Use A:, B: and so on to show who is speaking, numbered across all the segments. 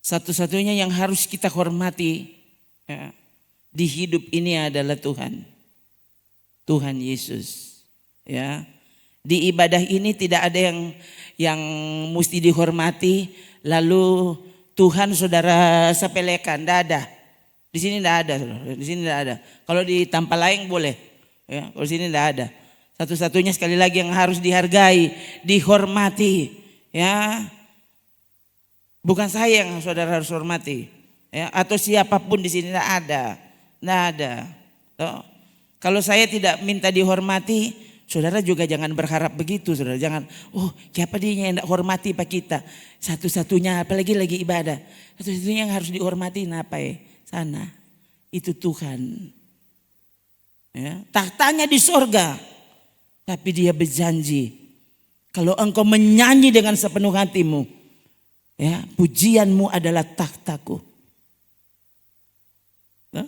A: Satu-satunya yang harus kita hormati ya, di hidup ini adalah Tuhan. Tuhan Yesus. Ya. Di ibadah ini tidak ada yang mesti dihormati lalu Tuhan saudara sepelekan, tidak ada. Di sini tidak ada, di sini tidak ada. Kalau di tempat lain boleh, ya. Kalau di sini tidak ada. Satu-satunya sekali lagi yang harus dihargai, dihormati, ya. Bukan saya yang saudara harus hormati, ya. Atau siapapun di sini tidak ada, tidak ada. Kalau saya tidak minta dihormati, saudara juga jangan berharap begitu, saudara. Jangan, siapa dia yang tidak hormati Pak kita. Satu-satunya, apalagi lagi ibadah. Satu-satunya yang harus dihormati apa ya? Sana, itu Tuhan. Ya, tahtanya di sorga. Tapi dia berjanji, kalau engkau menyanyi dengan sepenuh hatimu, ya, pujianmu adalah tahtaku. Nah,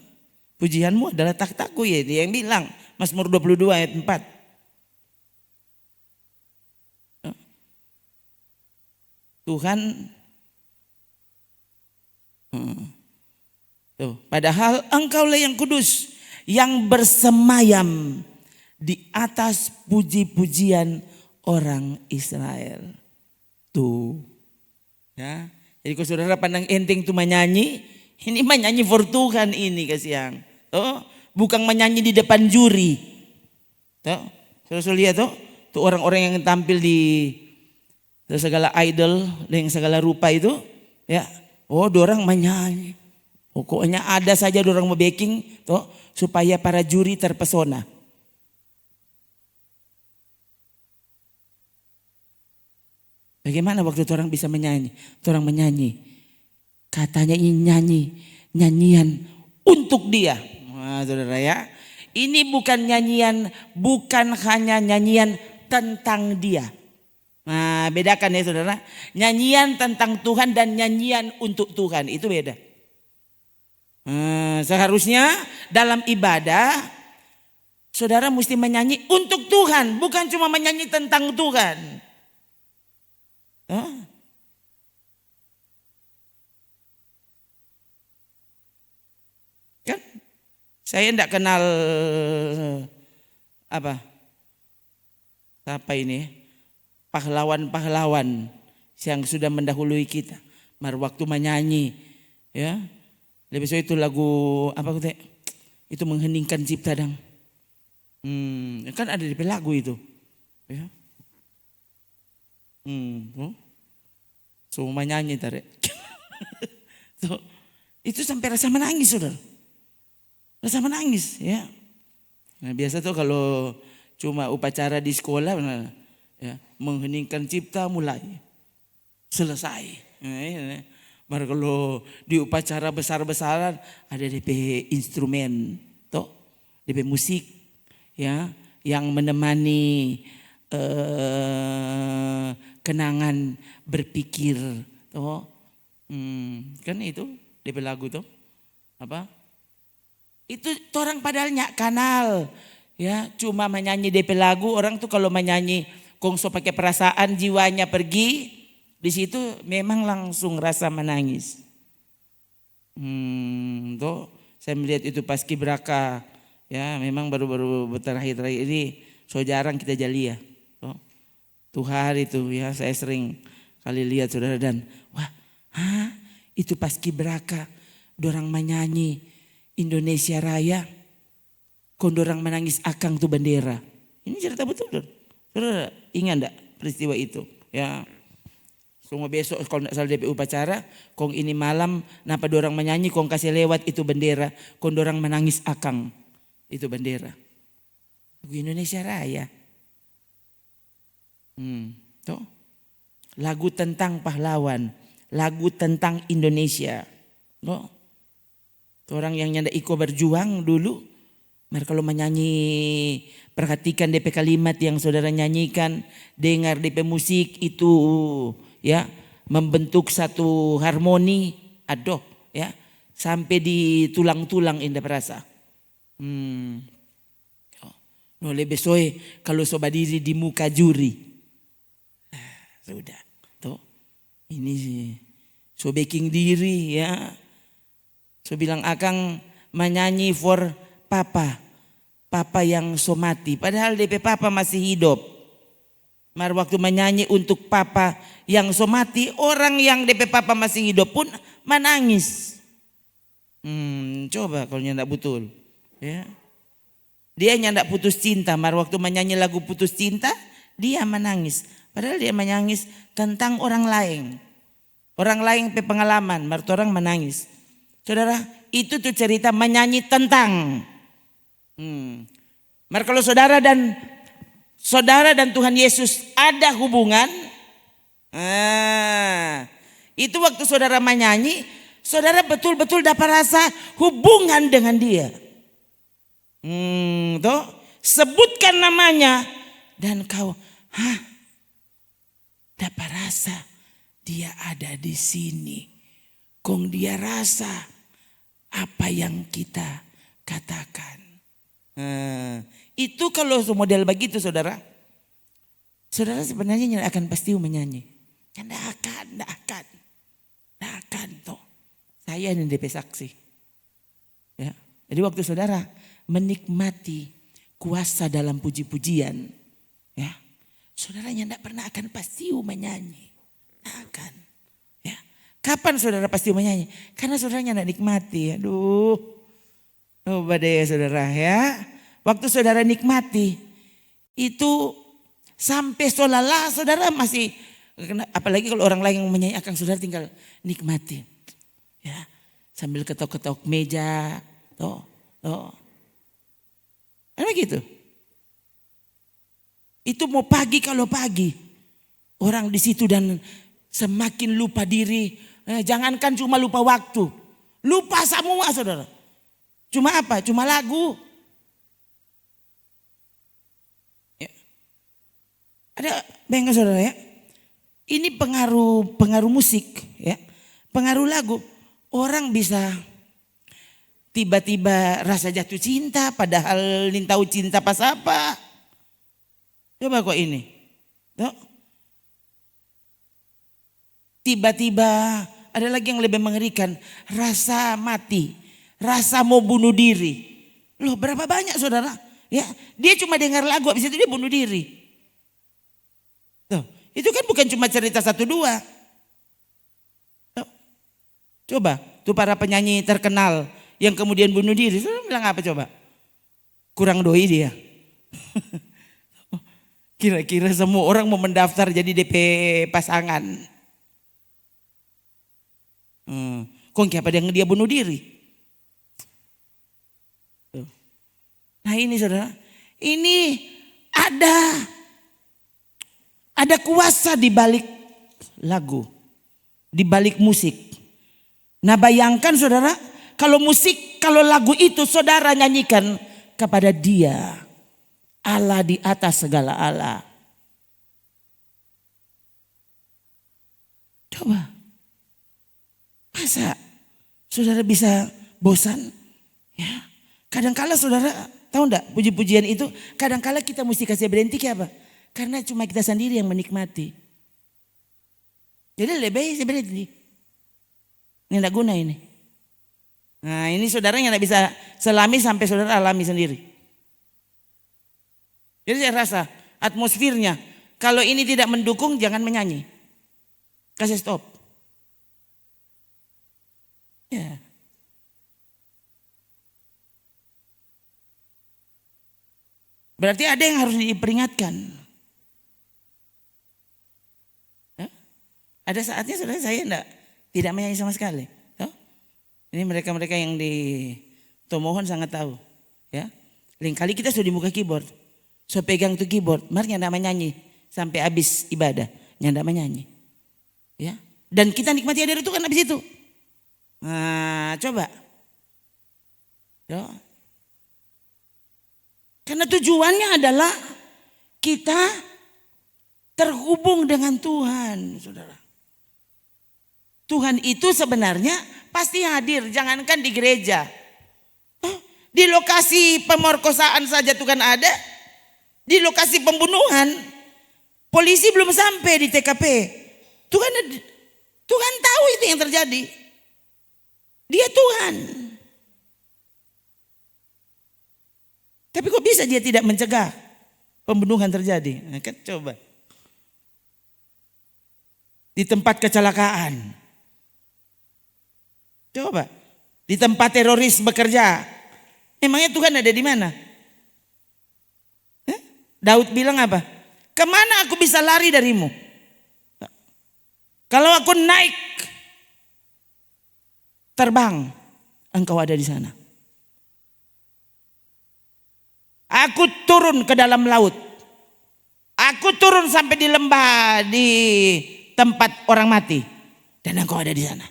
A: pujianmu adalah tahtaku, ya, dia yang bilang. Mazmur 22 ayat 4. Tuhan padahal engkaulah yang kudus, yang bersemayam di atas puji-pujian orang Israel. Tuh. Ya. Jadi kalau saudara pandang enteng itu menyanyi, ini menyanyi for Tuhan ini kasihan. Bukan menyanyi di depan juri. Saudara lihat tuh orang-orang yang tampil di segala idol, dengan segala rupa itu, ya. Dorang menyanyi. Pokoknya ada saja dorang mau backing supaya para juri terpesona. Bagaimana waktu itu orang bisa menyanyi? Orang menyanyi. Katanya ini nyanyian untuk dia. Nah, saudara ya. Ini bukan nyanyian, bukan hanya nyanyian tentang dia. Nah, bedakan ya saudara. Nyanyian tentang Tuhan dan nyanyian untuk Tuhan itu beda. Seharusnya dalam ibadah saudara mesti menyanyi untuk Tuhan, bukan cuma menyanyi tentang Tuhan. Kan saya tidak kenal apa ini pahlawan-pahlawan yang sudah mendahului kita. Waktu menyanyi, ya. Besok itu lagu itu mengheningkan cipta dang. Kan ada di lagu itu, ya. Semua nyanyi tarik. Itu sampai rasa menangis, saudara. Rasa menangis, ya. Nah, biasa tuh kalau cuma upacara di sekolah, ya, mengheningkan cipta mulai selesai. Baru kalau di upacara besar-besaran ada DP instrumen, DP musik, ya, yang menemani kenangan berpikir, kan itu DP lagu itu orang padahal nyak kanal, ya, cuma menyanyi DP lagu. Orang tuh kalau menyanyi kongso pakai perasaan, jiwanya pergi. Di situ memang langsung rasa menangis. Saya melihat itu paskibraka, ya, memang baru-baru terakhir-terakhir ini so jarang kita jali ya. Tuh hari itu, ya, saya sering kali lihat saudara dan itu paskibraka, dorang menyanyi Indonesia Raya, dorang menangis akang tuh bendera. Ini cerita betul, saudara ingat enggak peristiwa itu, ya. Semua besok kalau tidak salah DP upacara, kong ini malam napa dorang menyanyi, kong kasih lewat itu bendera, kong dorang menangis akang itu bendera. Indonesia Raya. Lagu tentang pahlawan, lagu tentang Indonesia. Orang yang nyanda iko berjuang dulu, mari kalau menyanyi, perhatikan DP kalimat yang saudara nyanyikan, dengar DP musik itu, ya, membentuk satu harmoni, ya, sampai di tulang-tulang indah perasa. Lebih soe kalau sobat diri di muka juri, sudah, ini So baking diri ya. So bilang akang menyanyi for papa. Papa yang so mati. Padahal DP papa masih hidup. Mar waktu menyanyi untuk papa yang so mati, orang yang DP papa masih hidup pun menangis. Coba kalau nyandak betul. Ya. Dia nyandak putus cinta, mar waktu menyanyi lagu putus cinta, dia menangis. Padahal dia menangis tentang orang lain. Orang lain pe pengalaman, mar orang menangis. Saudara, itu tuh cerita menyanyi tentang. Mar kalau saudara dan Tuhan Yesus ada hubungan, itu waktu saudara menyanyi, saudara betul-betul dapat rasa hubungan dengan dia. Toh, sebutkan namanya dan kau, dapat rasa dia ada di sini. Kong dia rasa apa yang kita katakan. Itu kalau model begitu saudara sebenarnya akan pasti menyanyi. Tidak akan toh. Saya yang DP saksi. Ya. Jadi waktu saudara menikmati kuasa dalam puji-pujian, ya, saudara tidak pernah akan pasti menyanyi. Akan. Ya. Kapan saudara pasti menyanyi? Karena saudaranya tidak nikmati. Aduh. Oh badai saudara ya. Waktu saudara nikmati itu sampai solala saudara masih, apalagi kalau orang lain yang menyanyi akan saudara tinggal nikmati. Ya, sambil ketok-ketok meja, toh. Kan begitu. Itu mau pagi kalau pagi orang di situ dan semakin lupa diri. Jangankan cuma lupa waktu, lupa semua saudara. Cuma apa? Cuma lagu. Ya. Ada bayangkan saudara ya. Ini pengaruh musik ya. Pengaruh lagu. Orang bisa tiba-tiba rasa jatuh cinta padahal nin tahu cinta pas apa. Coba kok ini. Tuh. Tiba-tiba ada lagi yang lebih mengerikan, rasa mati. Rasa mau bunuh diri. Loh berapa banyak saudara? Ya, dia cuma dengar lagu habis itu dia bunuh diri. Tuh, itu kan bukan cuma cerita 1-2. Tuh, coba, tuh para penyanyi terkenal yang kemudian bunuh diri. Saudara bilang apa coba? Kurang doi dia. Kira-kira semua orang mau mendaftar jadi DP pasangan. Kok apa yang dia bunuh diri? Nah ini saudara, ini ada kuasa di balik lagu, di balik musik. Nah bayangkan saudara, kalau lagu itu saudara nyanyikan kepada Dia, Allah di atas segala Allah. Coba, masa saudara bisa bosan? Ya, kadang-kala saudara tahu enggak puji-pujian itu kadang-kala kita mesti kasih berhenti apa? Karena cuma kita sendiri yang menikmati. Jadi lebih baik saya berhenti. Ini enggak guna ini. Nah ini saudara yang enggak bisa selami sampai saudara alami sendiri. Jadi saya rasa atmosfernya kalau ini tidak mendukung jangan menyanyi. Kasih stop. Ya. Berarti ada yang harus diperingatkan. Ya? Ada saatnya saudara saya tidak menyanyi sama sekali. Ya? Ini mereka-mereka yang di Tomohon sangat tahu. Ya, lain kali kita sudah di muka keyboard, so pegang tuh keyboard, mari nyanda menyanyi sampai habis ibadah, nyanda menyanyi. Ya, dan kita nikmati hadir itu kan habis itu. Nah, coba. Ya. Karena tujuannya adalah kita terhubung dengan Tuhan, saudara. Tuhan itu sebenarnya pasti hadir, jangankan di gereja. Di lokasi pemerkosaan saja Tuhan ada. Di lokasi pembunuhan, polisi belum sampai di TKP. Tuhan Tuhan tahu itu yang terjadi. Dia Tuhan. Tapi kok bisa dia tidak mencegah pembunuhan terjadi? Nah, kan coba. Di tempat kecelakaan. Coba. Di tempat teroris bekerja. Emangnya Tuhan ada di mana? Daud bilang apa? Kemana aku bisa lari darimu? Kalau aku naik terbang, engkau ada di sana. Aku turun ke dalam laut. Aku turun sampai di lembah, di tempat orang mati. Dan engkau ada di sana.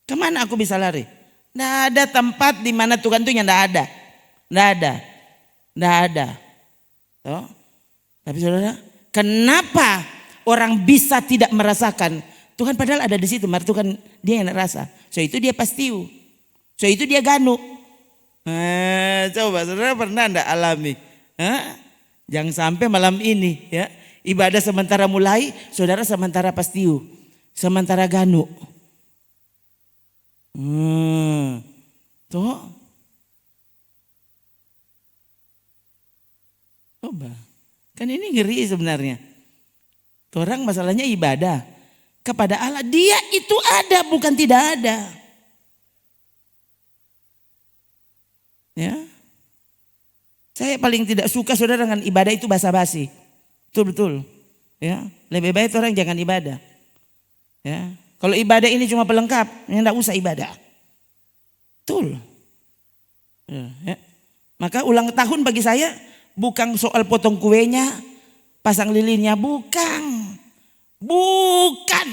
A: Kemana aku bisa lari? Tidak ada tempat di mana Tuhan itu yang tidak ada. Tidak ada. Tuh. Tapi saudara, kenapa orang bisa tidak merasakan Tuhan padahal ada di situ? Mari Tuhan dia yang rasa. So itu dia pastiu. So itu dia ganu. Coba saudara pernah enggak alami? Jangan sampai malam ini ya ibadah sementara mulai, saudara sementara pastiu, sementara ganu. Tuh. Coba. Kan ini ngeri sebenarnya. Orang masalahnya ibadah kepada Allah. Dia itu ada bukan tidak ada. Ya. Saya paling tidak suka saudara dengan ibadah itu basa-basi. Betul-betul. Ya. Lebih baik orang jangan ibadah. Ya. Kalau ibadah ini cuma pelengkap, ya enggak usah ibadah. Betul. Ya. Maka ulang tahun bagi saya bukan soal potong kuenya, pasang lilinnya, bukan. Bukan.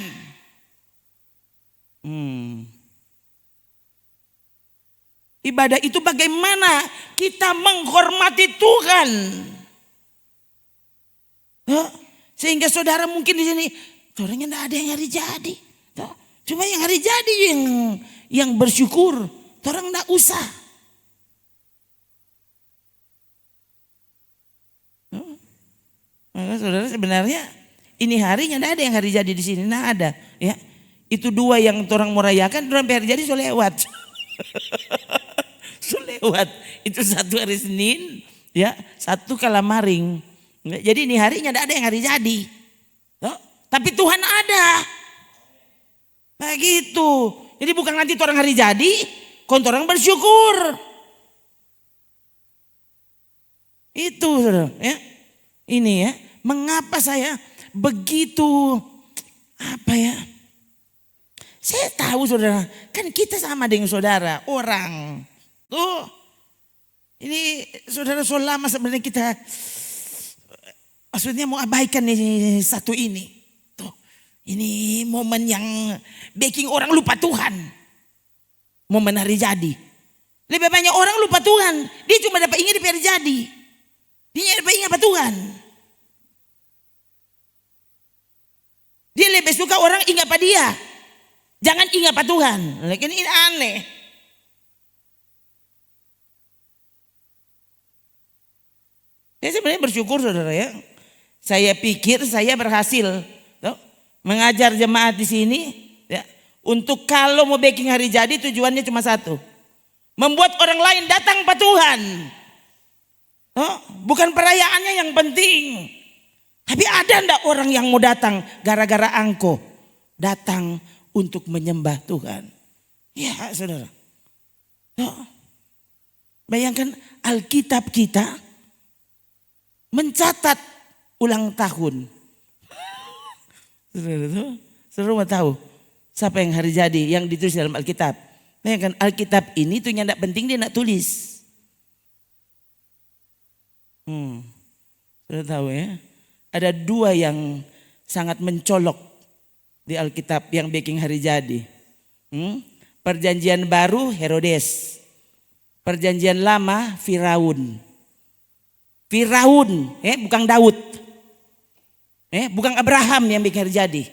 A: Ibadah itu bagaimana kita menghormati Tuhan. Ya, sehingga saudara mungkin di sini, orangnya enggak ada yang hari jadi. Cuma yang hari jadi yang bersyukur, orang enggak usah. Maka saudara sebenarnya ini harinya enggak ada yang hari jadi di sini, enggak ada. Ya, itu dua yang orang mau rayakan, orang hari jadi so lewat. So lewat. Itu satu hari Senin, ya, satu Kalamaring. Jadi ini harinya enggak ada yang hari jadi. Tapi Tuhan ada. Begitu. Jadi bukan nanti orang hari jadi, orang bersyukur. Itu saudara, ya. Ini ya, mengapa saya begitu Saya tahu saudara, kan kita sama dengan saudara, orang. Tuh. Ini saudara so lama sebenarnya kita maksudnya mau abaikan nih satu ini. Ini momen yang bikin orang lupa Tuhan. Momen hari jadi. Lebih banyak orang lupa Tuhan. Dia cuma dapat ingat di hari jadi. Dia dapat ingat apa Tuhan. Dia lebih suka orang ingat apa dia. Jangan ingat apa Tuhan. Ini aneh. Saya sebenarnya bersyukur saudara ya. Saya pikir saya berhasil mengajar jemaat di sini ya, untuk kalau mau baking hari jadi tujuannya cuma satu. Membuat orang lain datang pada Tuhan. Bukan perayaannya yang penting. Tapi ada enggak orang yang mau datang gara-gara angko? Datang untuk menyembah Tuhan. Ya saudara. Bayangkan Alkitab kita mencatat ulang tahun. Saudara mau tahu siapa yang hari jadi yang ditulis dalam Alkitab? Bayangkan Alkitab ini tuh yang tidak penting dia nak tulis. Saudara tahu ya? Ada dua yang sangat mencolok di Alkitab yang bikin hari jadi. Perjanjian baru Herodes. Perjanjian lama Firaun. Firaun, bukan Daud. Bukan Abraham yang bikin hari jadi.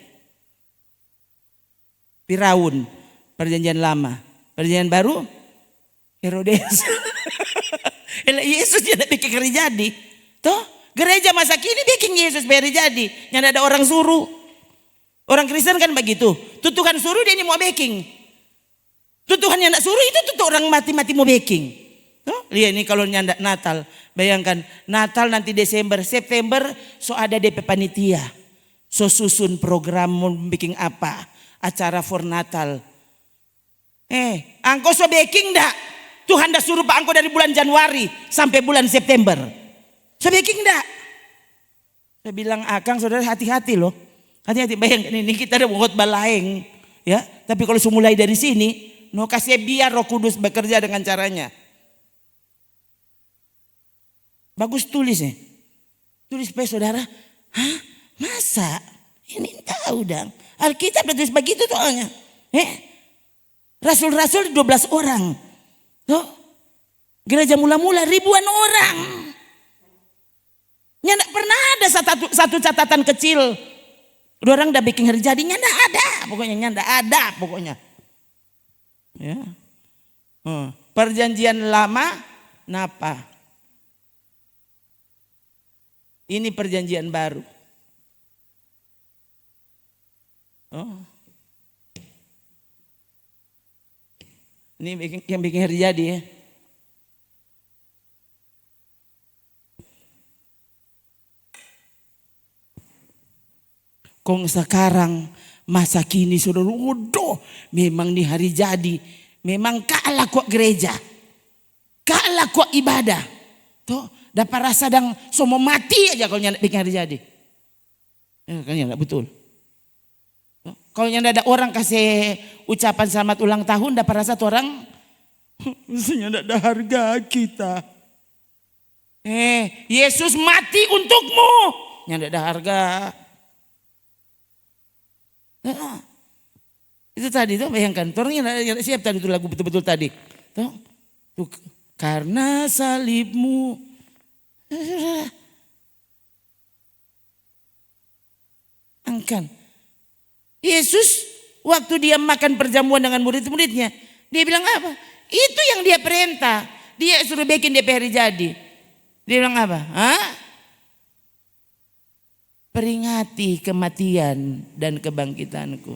A: Firaun, perjanjian lama. Perjanjian baru, Herodes. Yesus yang bikin hari jadi. Tuh, gereja masa kini bikin Yesus hari jadi. Yang ada orang suruh. Orang Kristen kan begitu. Tuh Tuhan suruh dia ini mau baking. Tuh Tuhan yang tidak suruh itu tuh orang mati-mati mau baking. Tuh, lihat ini kalau nyandak Natal. Bayangkan Natal nanti Desember, September so ada DP panitia. So susun program mau bikin apa. Acara for Natal. Angko so baking dah. Tuhan dah suruh Pak Angko dari bulan Januari sampai bulan September. So baking dah. Saya bilang Akang saudara hati-hati loh. Hati-hati, bayangkan ini kita ada buat balaeng. Ya, tapi kalau mulai dari sini, no kasih biar Roh Kudus bekerja dengan caranya. Bagus tulisnya. Tulis supaya saudara, hah? Masa? Ini tahu dong. Alkitab tulis begitu soalnya. Rasul-rasul 12 orang. Tuh. Gereja mula-mula ribuan orang. Tidak pernah ada satu catatan kecil. Dua orang udah bikin hari jadinya tidak ada. Pokoknya tidak ada pokoknya. Ya. Perjanjian lama napa? Ini perjanjian baru. Ini yang bikin hari jadi ya. Kong sekarang masa kini saudara, udah memang nih hari jadi, memang kalah kok gereja, kalah kok ibadah, tuh dapat rasa dang semua mati aja kalau nyandak bikin hari jadi, kan nyandak betul. Kalau nyandak ada orang kasih ucapan selamat ulang tahun, dapat rasa tuh orang, nyandak ada harga kita. Yesus mati untukmu, nyandak ada harga. Itu tadi tuh bayangkan, orangnya siap tadi itu lagu betul-betul tadi. Tuh, karena salibmu. Angkan. Yesus waktu dia makan perjamuan dengan murid-muridnya, dia bilang apa? Itu yang dia perintah. Dia suruh bikin DP hari jadi. Dia bilang apa? Peringati kematian dan kebangkitanku.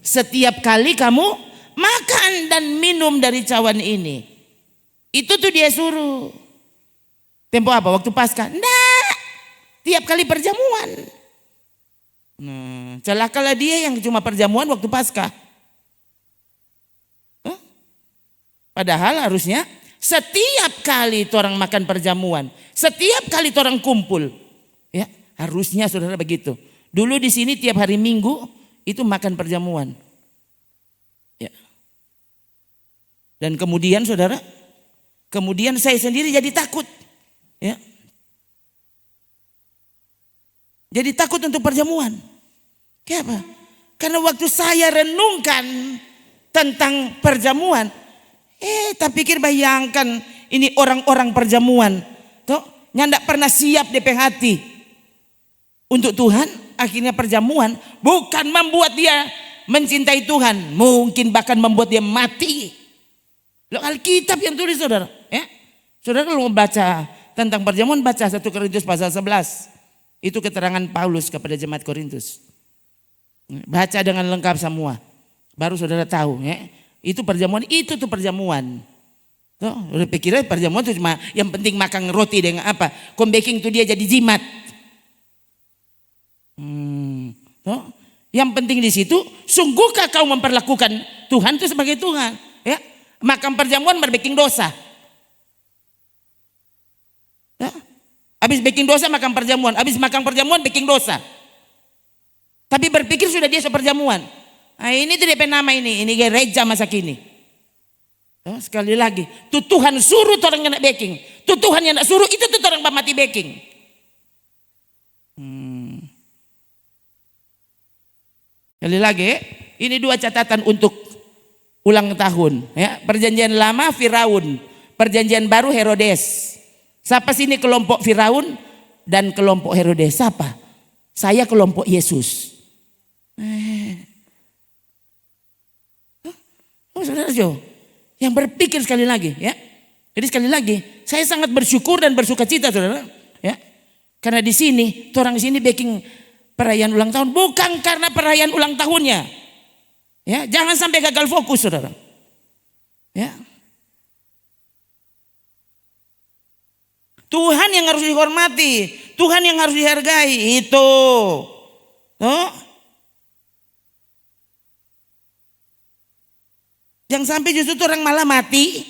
A: Setiap kali kamu makan dan minum dari cawan ini. Itu tuh dia suruh. Tempo apa? Waktu Paskah? Nggak. Tiap kali perjamuan. Nah, celakalah dia yang cuma perjamuan waktu Paskah. Padahal harusnya setiap kali orang makan perjamuan. Setiap kali orang kumpul. Ya, harusnya saudara begitu. Dulu di sini tiap hari Minggu itu makan perjamuan. Ya. Dan kemudian saudara, kemudian saya sendiri jadi takut. Ya. Jadi takut untuk perjamuan. Kenapa? Karena waktu saya renungkan tentang perjamuan, tak pikir bayangkan ini orang-orang perjamuan. Toh, nyandak pernah siap DP hati. Untuk Tuhan, akhirnya perjamuan bukan membuat dia mencintai Tuhan, mungkin bahkan membuat dia mati. Loh, Alkitab yang tulis saudara, ya. Saudara kalau mau baca tentang perjamuan, baca 1 Korintus pasal 11. Itu keterangan Paulus kepada jemaat Korintus. Baca dengan lengkap semua. Baru saudara tahu, ya. Itu perjamuan, itu tuh perjamuan. Tuh, udah pikirnya perjamuan itu cuma yang penting makan roti dengan apa? Baking itu dia jadi jimat. Yang penting di situ, sungguhkah kau memperlakukan Tuhan itu sebagai Tuhan? Ya, makan perjamuan berbikin dosa. Ya, habis bikin dosa makan perjamuan, habis makan perjamuan bikin dosa. Tapi berpikir sudah dia seperjamuan. Nah, ini tuh DP nama ini gereja masa kini. Ya, sekali lagi, tuh Tuhan suruh orang yang nak baking, tuh Tuhan yang nak suruh itu tuh orang mati baking. Sekali lagi, ini dua catatan untuk ulang tahun. Ya, perjanjian lama Firaun, perjanjian baru Herodes. Siapa sini kelompok Firaun dan kelompok Herodes? Siapa? Saya kelompok Yesus. Saudara Jo, yang berpikir sekali lagi, ya. Jadi sekali lagi, saya sangat bersyukur dan bersuka cita, saudara. Ya, karena di sini, orang sini baking perayaan ulang tahun bukan karena perayaan ulang tahunnya. Ya, jangan sampai gagal fokus, saudara. Ya. Tuhan yang harus dihormati, Tuhan yang harus dihargai itu. Oh. Jangan sampai justru orang malah mati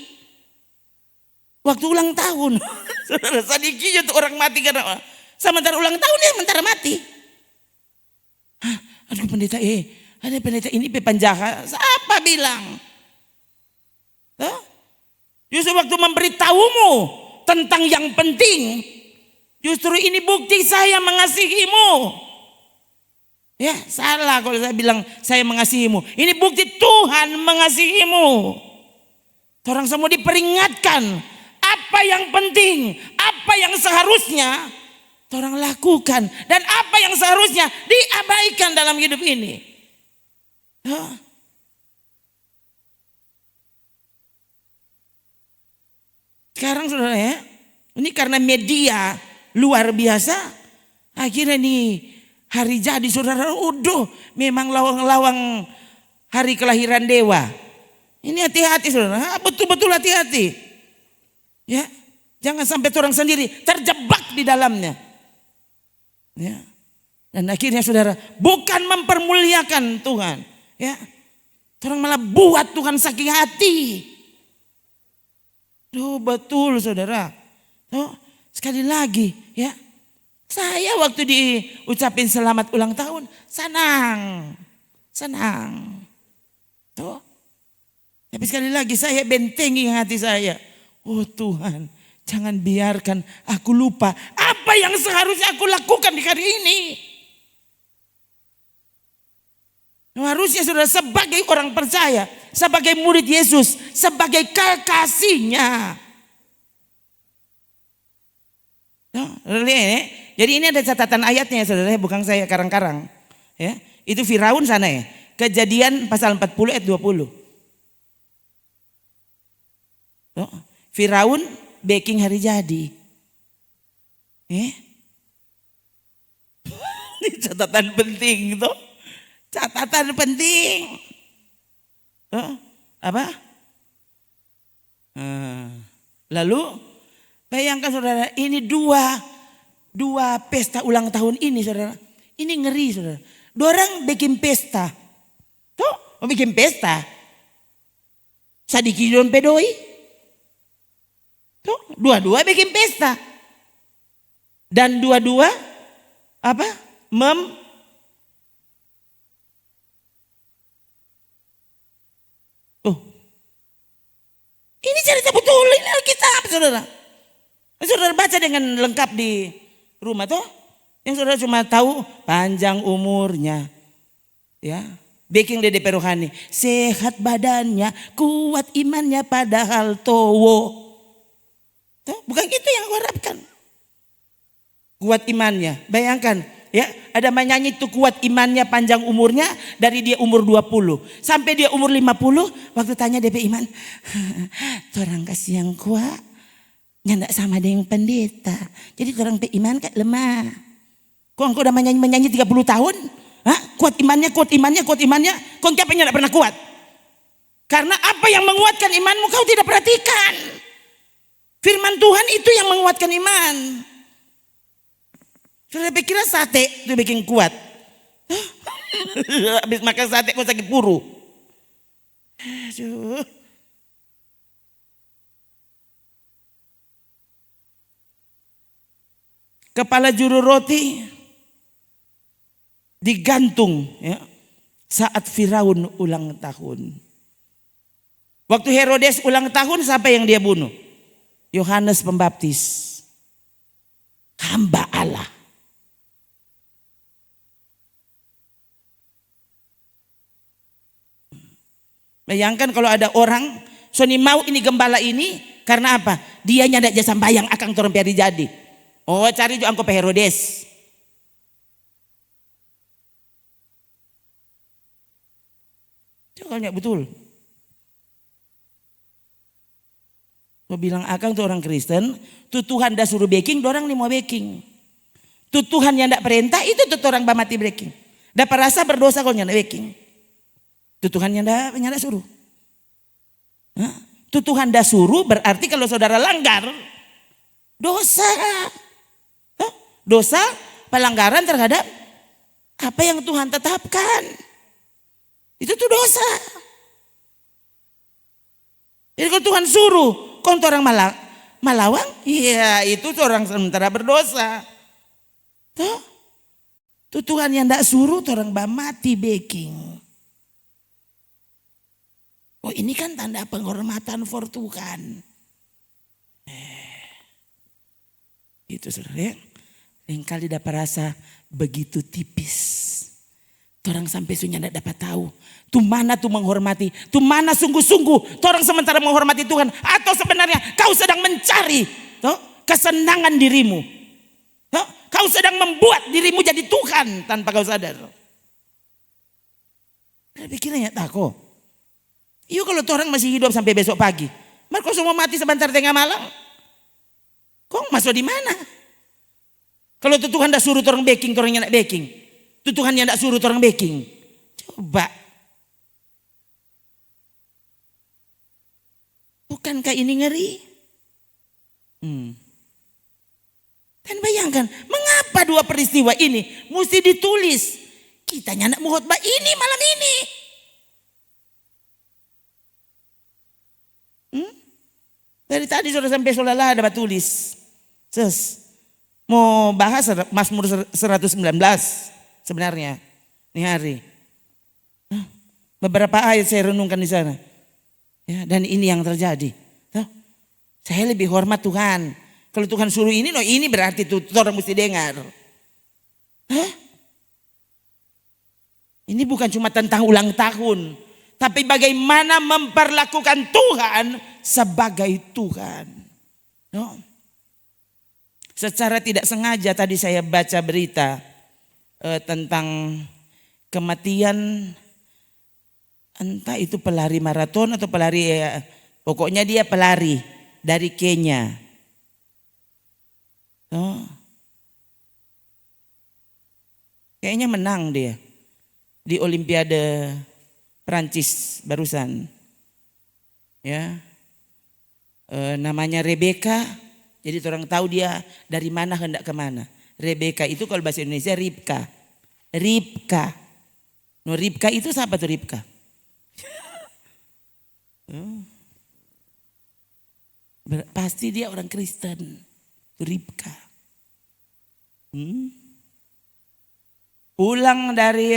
A: waktu ulang tahun. Saudara, sedikit tuh orang mati karena sementara ulang tahun dia sementara mati. Aduh pendeta, ada pendeta ini penjahat. Siapa bilang? Justru waktu memberitahumu tentang yang penting, justru ini bukti saya mengasihimu. Ya, salah kalau saya bilang saya mengasihimu. Ini bukti Tuhan mengasihimu. Orang semua diperingatkan apa yang penting, apa yang seharusnya orang lakukan dan apa yang seharusnya diabaikan dalam hidup ini. Sekarang saudara ya, ini karena media luar biasa, akhirnya nih hari jadi saudara, memang lawang-lawang hari kelahiran dewa. Ini hati-hati saudara, betul-betul hati-hati. Ya, jangan sampai orang sendiri terjebak di dalamnya. Ya. Dan akhirnya saudara bukan mempermuliakan Tuhan, ya. Orang malah buat Tuhan sakit hati. Betul saudara. Sekali lagi ya. Saya waktu diucapin selamat ulang tahun senang. Tapi sekali lagi saya bentengi hati saya. Oh Tuhan, jangan biarkan aku lupa apa yang seharusnya aku lakukan di hari ini. Harusnya saudara sebagai orang percaya, sebagai murid Yesus, sebagai kekasihnya. Jadi ini ada catatan ayatnya saudara, bukan saya karang-karang. Ya, itu Firaun sana ya. Kejadian pasal 40 ayat 20. Firaun baking hari jadi. Ini catatan penting tuh. Catatan penting. Apa? Lalu bayangkan saudara, ini dua pesta ulang tahun ini saudara. Ini ngeri saudara. Dorang bikin pesta. Tuh, mau bikin pesta. Sadiki don pedoi. Tuh, dua-dua bikin pesta. Dan dua-dua apa? Ini cerita betul, ini Alkitab saudara. Saudara baca dengan lengkap di rumah tuh. Yang saudara cuma tahu panjang umurnya. Ya, baking dede perohani. Sehat badannya, kuat imannya padahal towo. Tuh, bukan gitu yang aku harapkan. Kuat imannya, bayangkan. Ya, ada menyanyi itu kuat imannya panjang umurnya dari dia umur 20 sampai dia umur 50. Waktu tanya DP iman, orang kasih yang kuat, nyandak sama dengan pendeta. Jadi orang pe iman kan lemah. Kau udah menyanyi 30 tahun, kuat imannya. Kau siapa yang tidak pernah kuat? Karena apa yang menguatkan imanmu kau tidak perhatikan. Firman Tuhan itu yang menguatkan iman. Sudah pikir sate itu bikin kuat. Habis makan sate kok sakit puru. Aduh. Kepala juru roti digantung ya, saat Firaun ulang tahun. Waktu Herodes ulang tahun, siapa yang dia bunuh? Yohanes Pembaptis. Hamba Allah. Bayangkan kalau ada orang Sony mau ini gembala ini karena apa? Dia nyadak jasa bayang akang torong piari jadi. Oh cari juga angko Herodes. Coba betul. Mau bilang akang tuh orang Kristen, tuh Tuhan dah suruh baking, dorang nih mau baking. Tu Tuhan yang tidak perintah itu tu orang mati breaking. Dapat rasa berdosa kalau nyanda breaking. Tu Tuhan yang tidak suruh. Tu Tuhan dah suruh berarti kalau saudara langgar dosa. Dosa pelanggaran terhadap apa yang Tuhan tetapkan. Itu tuh dosa. Jadi kalau Tuhan suruh kau orang malawang, iya itu orang sementara berdosa. Tuh Tuhan yang tidak suruh orang mati baking. Oh ini kan tanda penghormatan for Tuhan. Itu saudara ya. Lengkali dapat rasa begitu tipis. Orang sampai sunya tidak dapat tahu. Tu mana tu menghormati. Tu mana sungguh-sungguh. Orang sementara menghormati Tuhan. Atau sebenarnya kau sedang mencari kesenangan dirimu. Kau sedang membuat dirimu jadi Tuhan tanpa kau sadar. Pikirannya tak kok. Iyo kalau orang masih hidup sampai besok pagi. Kau semua mati sebentar tengah malam. Kau masuk di mana? Kalau tu Tuhan dah suruh orang baking, orang yang nak baking. Tu Tuhan yang tak suruh orang baking. Coba. Bukankah ini ngeri? Dan bayangkan, mengapa dua peristiwa ini mesti ditulis? Kita nak khotbah ini malam ini. Dari tadi sudah sampai solala ada tulis. Mau bahas Mazmur 119 sebenarnya ini hari. Beberapa ayat saya renungkan di sana. Ya, dan ini yang terjadi. Saya lebih hormat Tuhan. Kalau Tuhan suruh ini, ini berarti itu orang mesti dengar. Ini bukan cuma tentang ulang tahun, tapi bagaimana memperlakukan Tuhan sebagai Tuhan. Secara tidak sengaja tadi saya baca berita tentang kematian entah itu pelari maraton atau pelari pokoknya dia pelari dari Kenya. Kayaknya menang dia di Olimpiade Prancis barusan. Ya. Namanya Rebecca. Jadi orang tahu dia dari mana hendak kemana. Rebecca itu kalau bahasa Indonesia Ribka. Ribka. Ribka itu siapa tuh Ribka? Pasti dia orang Kristen. Ribka. Pulang dari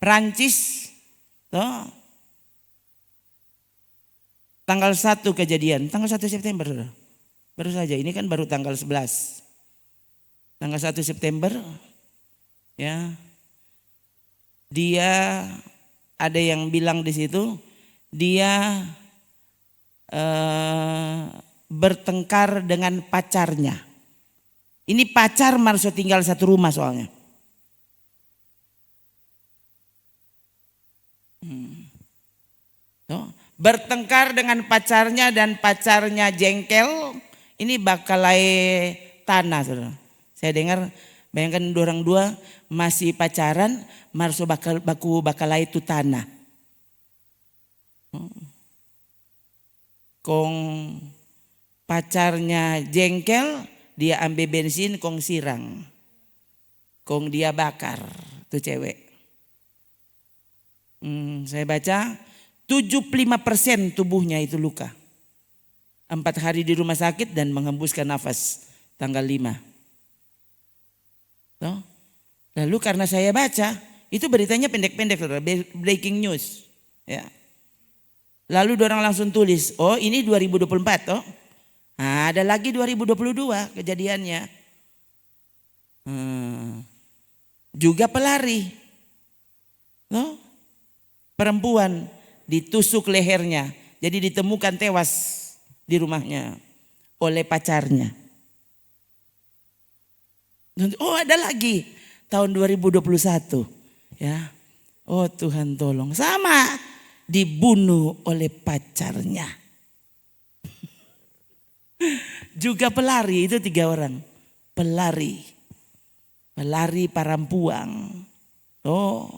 A: Prancis. Tanggal 1 kejadian. Tanggal 1 September. Baru saja, ini kan baru tanggal 11. Tanggal 1 September, ya, dia ada yang bilang di situ, dia bertengkar dengan pacarnya. Ini pacar maksud tinggal satu rumah soalnya. Bertengkar dengan pacarnya dan pacarnya jengkel. Ini bakalai tanah, saudara. Saya dengar, bayangkan orang dua masih pacaran, marso bakalai itu tanah. Kong pacarnya jengkel, dia ambil bensin, kong sirang. Kong dia bakar, tuh cewek. Saya baca 75% tubuhnya itu luka. 4 hari di rumah sakit dan menghembuskan nafas tanggal 5. Lalu karena saya baca, itu beritanya pendek-pendek, breaking news. Ya. Lalu orang langsung tulis, oh ini 2024 ada lagi 2022 kejadiannya. Juga pelari. Perempuan ditusuk lehernya, jadi ditemukan tewas di rumahnya oleh pacarnya. Oh ada lagi tahun 2021 ya. Oh Tuhan tolong, sama dibunuh oleh pacarnya. Juga pelari, itu 3 orang pelari. pelari parampuang. Oh,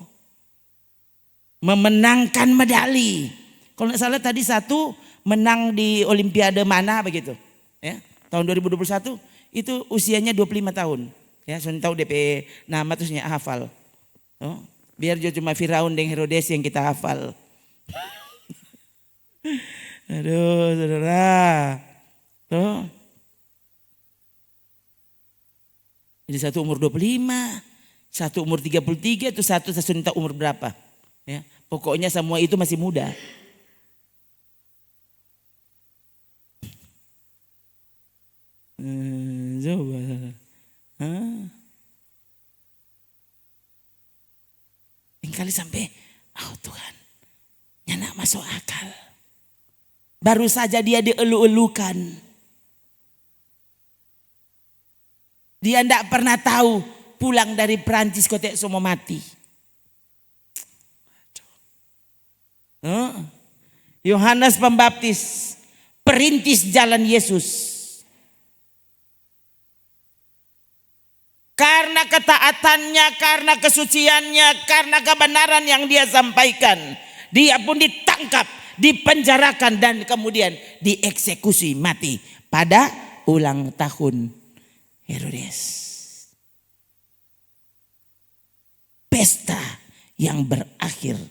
A: memenangkan medali. Kalau nggak salah tadi satu menang di Olimpiade mana begitu. Ya, tahun 2021 itu usianya 25 tahun. Ya, saya tahu DP nama terusnya hafal. Oh, biar cuma Firaun dan Herodes yang kita hafal. Aduh, saudara. Tuh. Jadi satu umur 25, satu umur 33, itu satu saya minta umur berapa. Ya, pokoknya semua itu masih muda. Coba. Kali sampai, oh Tuhan, nyak masuk akal. Baru saja dia dielu-elukan. Dia tidak pernah tahu pulang dari Perancis kotek semua mati. Yohanes Pembaptis perintis jalan Yesus. Karena ketaatannya, karena kesuciannya, karena kebenaran yang dia sampaikan. Dia pun ditangkap, dipenjarakan dan kemudian dieksekusi mati pada ulang tahun Herodes. Pesta yang berakhir.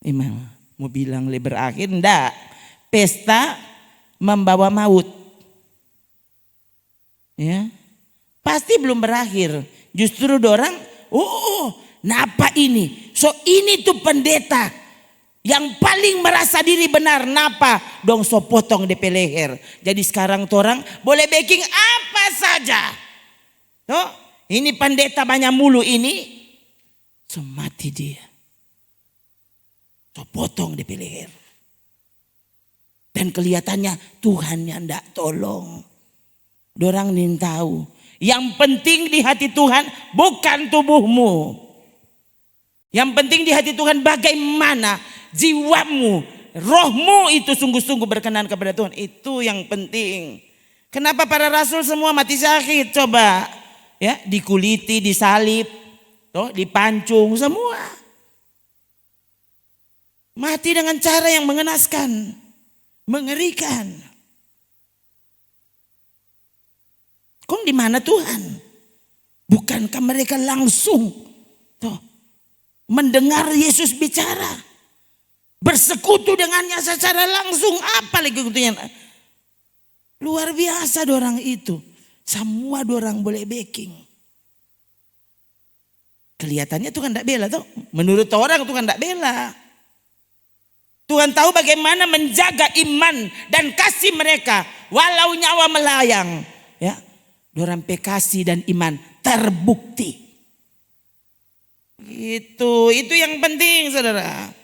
A: Emang mau bilang berakhir? Enggak. Pesta membawa maut. Ya. Pasti belum berakhir. Justru dorang, oh napa ini? So ini tuh pendeta yang paling merasa diri benar. Napa? Dong so potong DP leher. Jadi sekarang orang boleh baking apa saja. Oh, ini pendeta banyak mulu ini. So mati dia. So potong DP leher. Dan kelihatannya Tuhan yang ndak tolong. Dorang nih tahu. Yang penting di hati Tuhan bukan tubuhmu. Yang penting di hati Tuhan bagaimana jiwamu, rohmu itu sungguh-sungguh berkenan kepada Tuhan. Itu yang penting. Kenapa para rasul semua mati syahid? Coba ya, dikuliti, disalib, dipancung semua. Mati dengan cara yang mengenaskan, mengerikan. Kok di mana Tuhan? Bukankah mereka langsung mendengar Yesus bicara, bersekutu dengannya secara langsung? Apa lagi kutunya? Luar biasa dorang itu. Semua dorang boleh backing. Kelihatannya Tuhan tidak bela tuh. Menurut orang Tuhan tidak bela. Tuhan tahu bagaimana menjaga iman dan kasih mereka walau nyawa melayang. Ya. Dorang kasih dan iman terbukti. Itu yang penting saudara.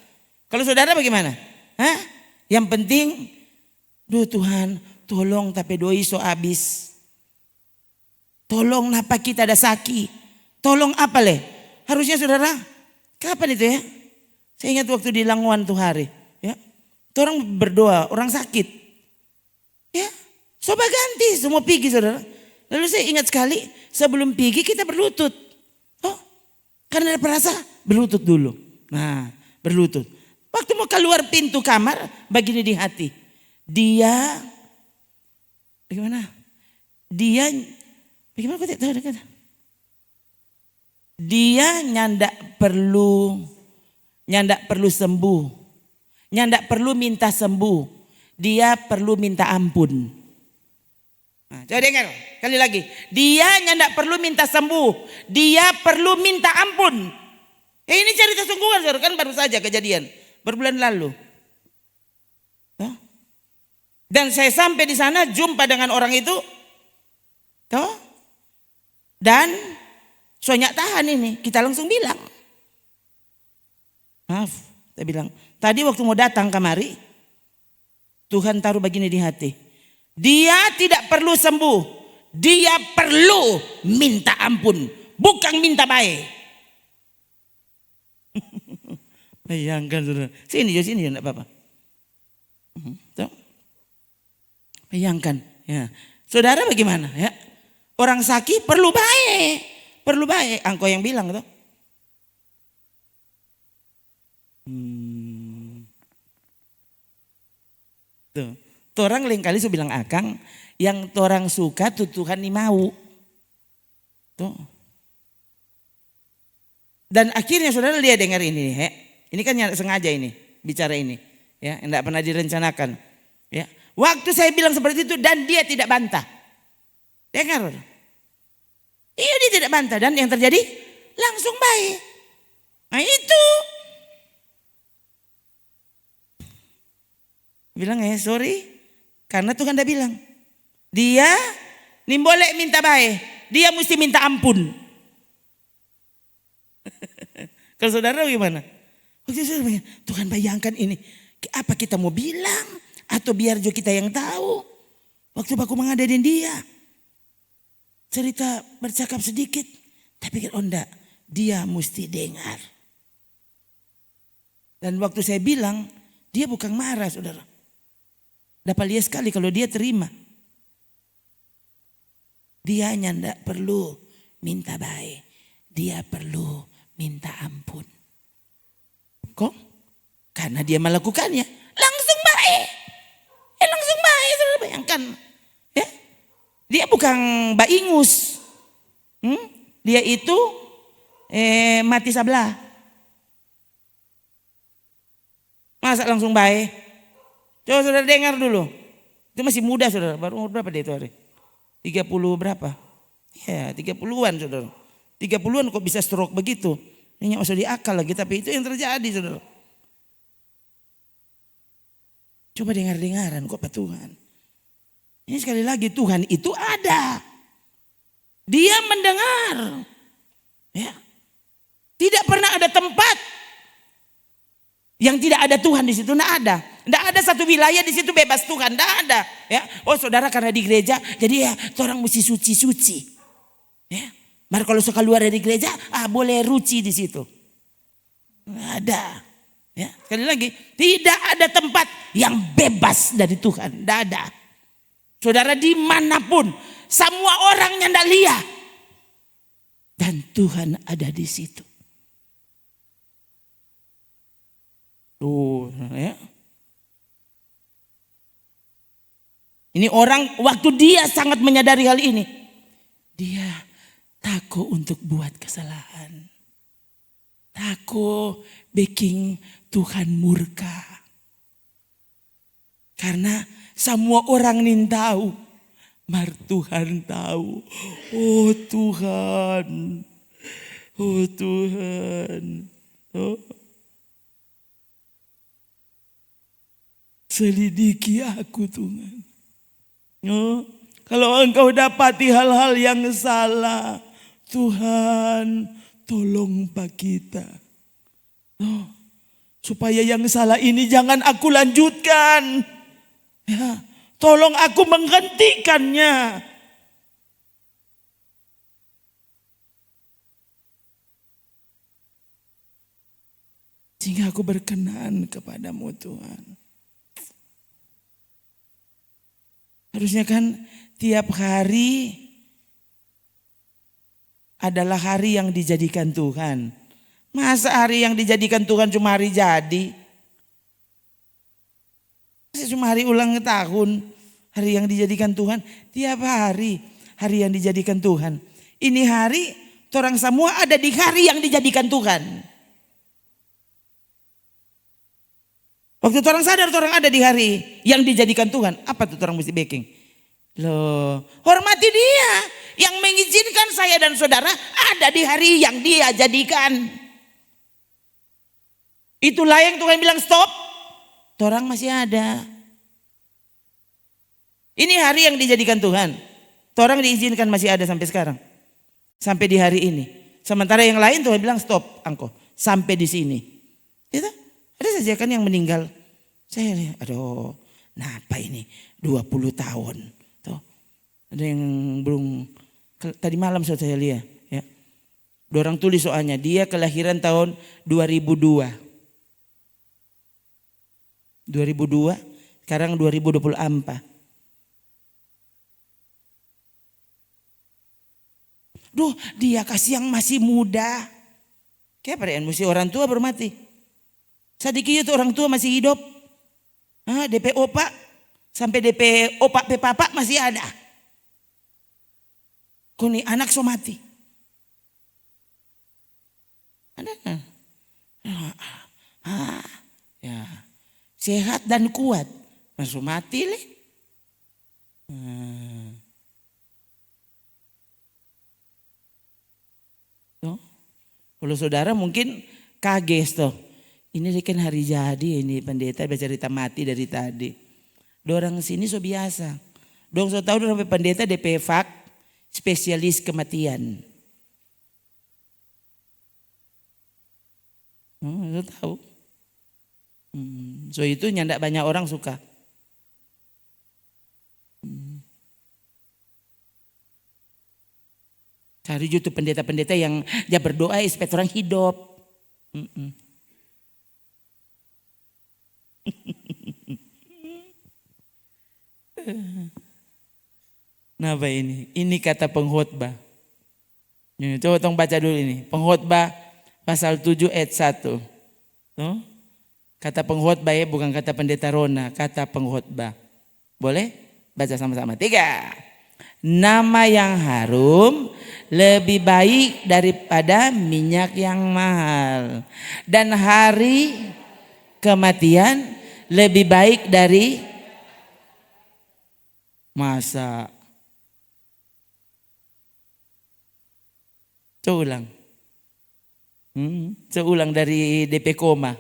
A: Kalau saudara bagaimana? Hah? Yang penting, duh Tuhan tolong tapi doi so habis. Tolong napa kita ada sakit. Tolong apa leh? Harusnya saudara, kapan itu ya? Saya ingat waktu di Langwan tuh hari. Ya. Orang berdoa, orang sakit. Ya, coba ganti semua pergi saudara. Lalu saya ingat sekali sebelum pergi kita berlutut. Oh, karena ada perasa berlutut dulu. Nah, berlutut. Waktu mau keluar pintu kamar, begini di hati. Dia, bagaimana? Dia, bagaimana kau tak tahu kata? Dia nyandak perlu sembuh. Nyandak perlu minta sembuh. Dia perlu minta ampun. Nah, coba dengar kali lagi. Dia nyandak perlu minta sembuh. Dia perlu minta ampun. Ini cerita sungguhan saudara, kan baru saja kejadian berbulan lalu. Dan saya sampai di sana jumpa dengan orang itu. Dan soalnya tahan ini. Kita langsung bilang. Maaf, saya bilang. Tadi waktu mau datang kemari, Tuhan taruh begini di hati. Dia tidak perlu sembuh. Dia perlu minta ampun. Bukan minta baik. Bayangkan saudara. Sini enggak apa-apa. Bayangkan. Ya. Saudara bagaimana? Ya. Orang sakit perlu baik. perlu baik. Engkau yang bilang tuh. Tuh. Orang lain kali saya bilang akang, yang orang suka tuh Tuhan ni mau. Tuh. Dan akhirnya saudara lihat dengar ini, ini kan sengaja ini bicara ini, ya, tidak pernah direncanakan. Ya, waktu saya bilang seperti itu dan dia tidak bantah, dengar, iya dia tidak bantah dan yang terjadi langsung baik. Nah itu, bilang sorry, karena Tuhan udah bilang, dia nih boleh minta baik, dia mesti minta ampun. Kalau saudara gimana? Tuhan bayangkan ini, apa kita mau bilang atau biar juga kita yang tahu? Waktu aku mengadain dia, cerita bercakap sedikit, tapi oh enggak, dia mesti dengar. Dan waktu saya bilang, dia bukan marah saudara. Dapat lihat sekali kalau dia terima. Dia hanya enggak perlu minta baik, dia perlu minta ampun. Kok? Karena dia melakukannya langsung baik. Langsung baik, saudara bayangkan. Ya? Dia bukan baingus. Dia itu mati sebelah. Masa langsung baik? Coba saudara dengar dulu. Itu masih muda saudara, baru umur berapa dia itu hari? 30 berapa? Ya 30-an saudara. 30-an kok bisa stroke begitu. Ini nggak usah diakal lagi, tapi itu yang terjadi saudara. Coba dengar-dengaran kok Pak Tuhan. Ini sekali lagi Tuhan itu ada. Dia mendengar. Ya. Tidak pernah ada tempat yang tidak ada Tuhan di situ, enggak ada. Enggak ada satu wilayah di situ bebas Tuhan, enggak ada. Ya. Oh saudara karena di gereja, jadi ya orang mesti suci-suci. Ya. Baru kalau suka keluar dari gereja, boleh ruci di situ. Nggak ada. Ya, sekali lagi, tidak ada tempat yang bebas dari Tuhan. Tidak ada. Saudara dimanapun, semua orangnya tidak lihat. Dan Tuhan ada di situ. Tuh, ya. Ini orang waktu dia sangat menyadari hal ini, dia takut untuk buat kesalahan. Takut bikin Tuhan murka. Karena semua orang nih tahu. Mar Tuhan tahu. Oh Tuhan. Oh Tuhan. Oh. Selidiki aku Tuhan. Oh. Kalau engkau dapati hal-hal yang salah, Tuhan tolong Pak kita. Oh, supaya yang salah ini jangan aku lanjutkan. Ya, tolong aku menghentikannya. Sehingga aku berkenan kepadamu Tuhan. Harusnya kan tiap hari adalah hari yang dijadikan Tuhan. Masa hari yang dijadikan Tuhan cuma hari jadi? Masa cuma hari ulang tahun? Hari yang dijadikan Tuhan? Tiap hari yang dijadikan Tuhan. Ini hari orang semua ada di hari yang dijadikan Tuhan. Waktu orang sadar orang ada di hari yang dijadikan Tuhan. Apa tuh orang mesti baking? Loh, hormati dia yang mengizinkan saya dan saudara ada di hari yang dia jadikan. Itulah yang Tuhan bilang stop. Orang masih ada. Ini hari yang dijadikan Tuhan. Orang diizinkan masih ada sampai sekarang. Sampai di hari ini. Sementara yang lain Tuhan bilang stop angko. Sampai di sini. Gitu? Ada saja kan yang meninggal. Saya lihat, aduh, napa ini 20 tahun. Tuh. Ada yang belum, tadi malam saya lihat. Ya. Orang tulis soalnya, dia kelahiran tahun 2002. 2002, sekarang 2024. Duh, dia kasih yang masih muda. Kayak pada mesti orang tua baru mati. Sedikit itu orang tua masih hidup. DP opak sampai DP opak pe papa masih ada. Kuni anak so mati. Ada kan? Ya. Sehat dan kuat. Masuk mati leh. Kalau saudara mungkin kaget tuh. Ini kan hari jadi ini pendeta bercerita mati dari tadi. Dorang sini so biasa. Dong so tahu dorang pendeta DP fak spesialis kematian. So tahu. So itu nyandak banyak orang suka. Cari juga pendeta-pendeta yang ya berdoa supaya orang hidup. Nah apa ini? Ini kata pengkhotbah. Coba tolong baca dulu ini. Pengkhotbah pasal 7 ayat 1. Tuh. Kata pengkhotbah ya, bukan kata pendeta Rona, kata pengkhotbah. Boleh? Baca sama-sama. 3. Nama yang harum lebih baik daripada minyak yang mahal. Dan hari kematian lebih baik dari masa. Coba ulang dari DP koma.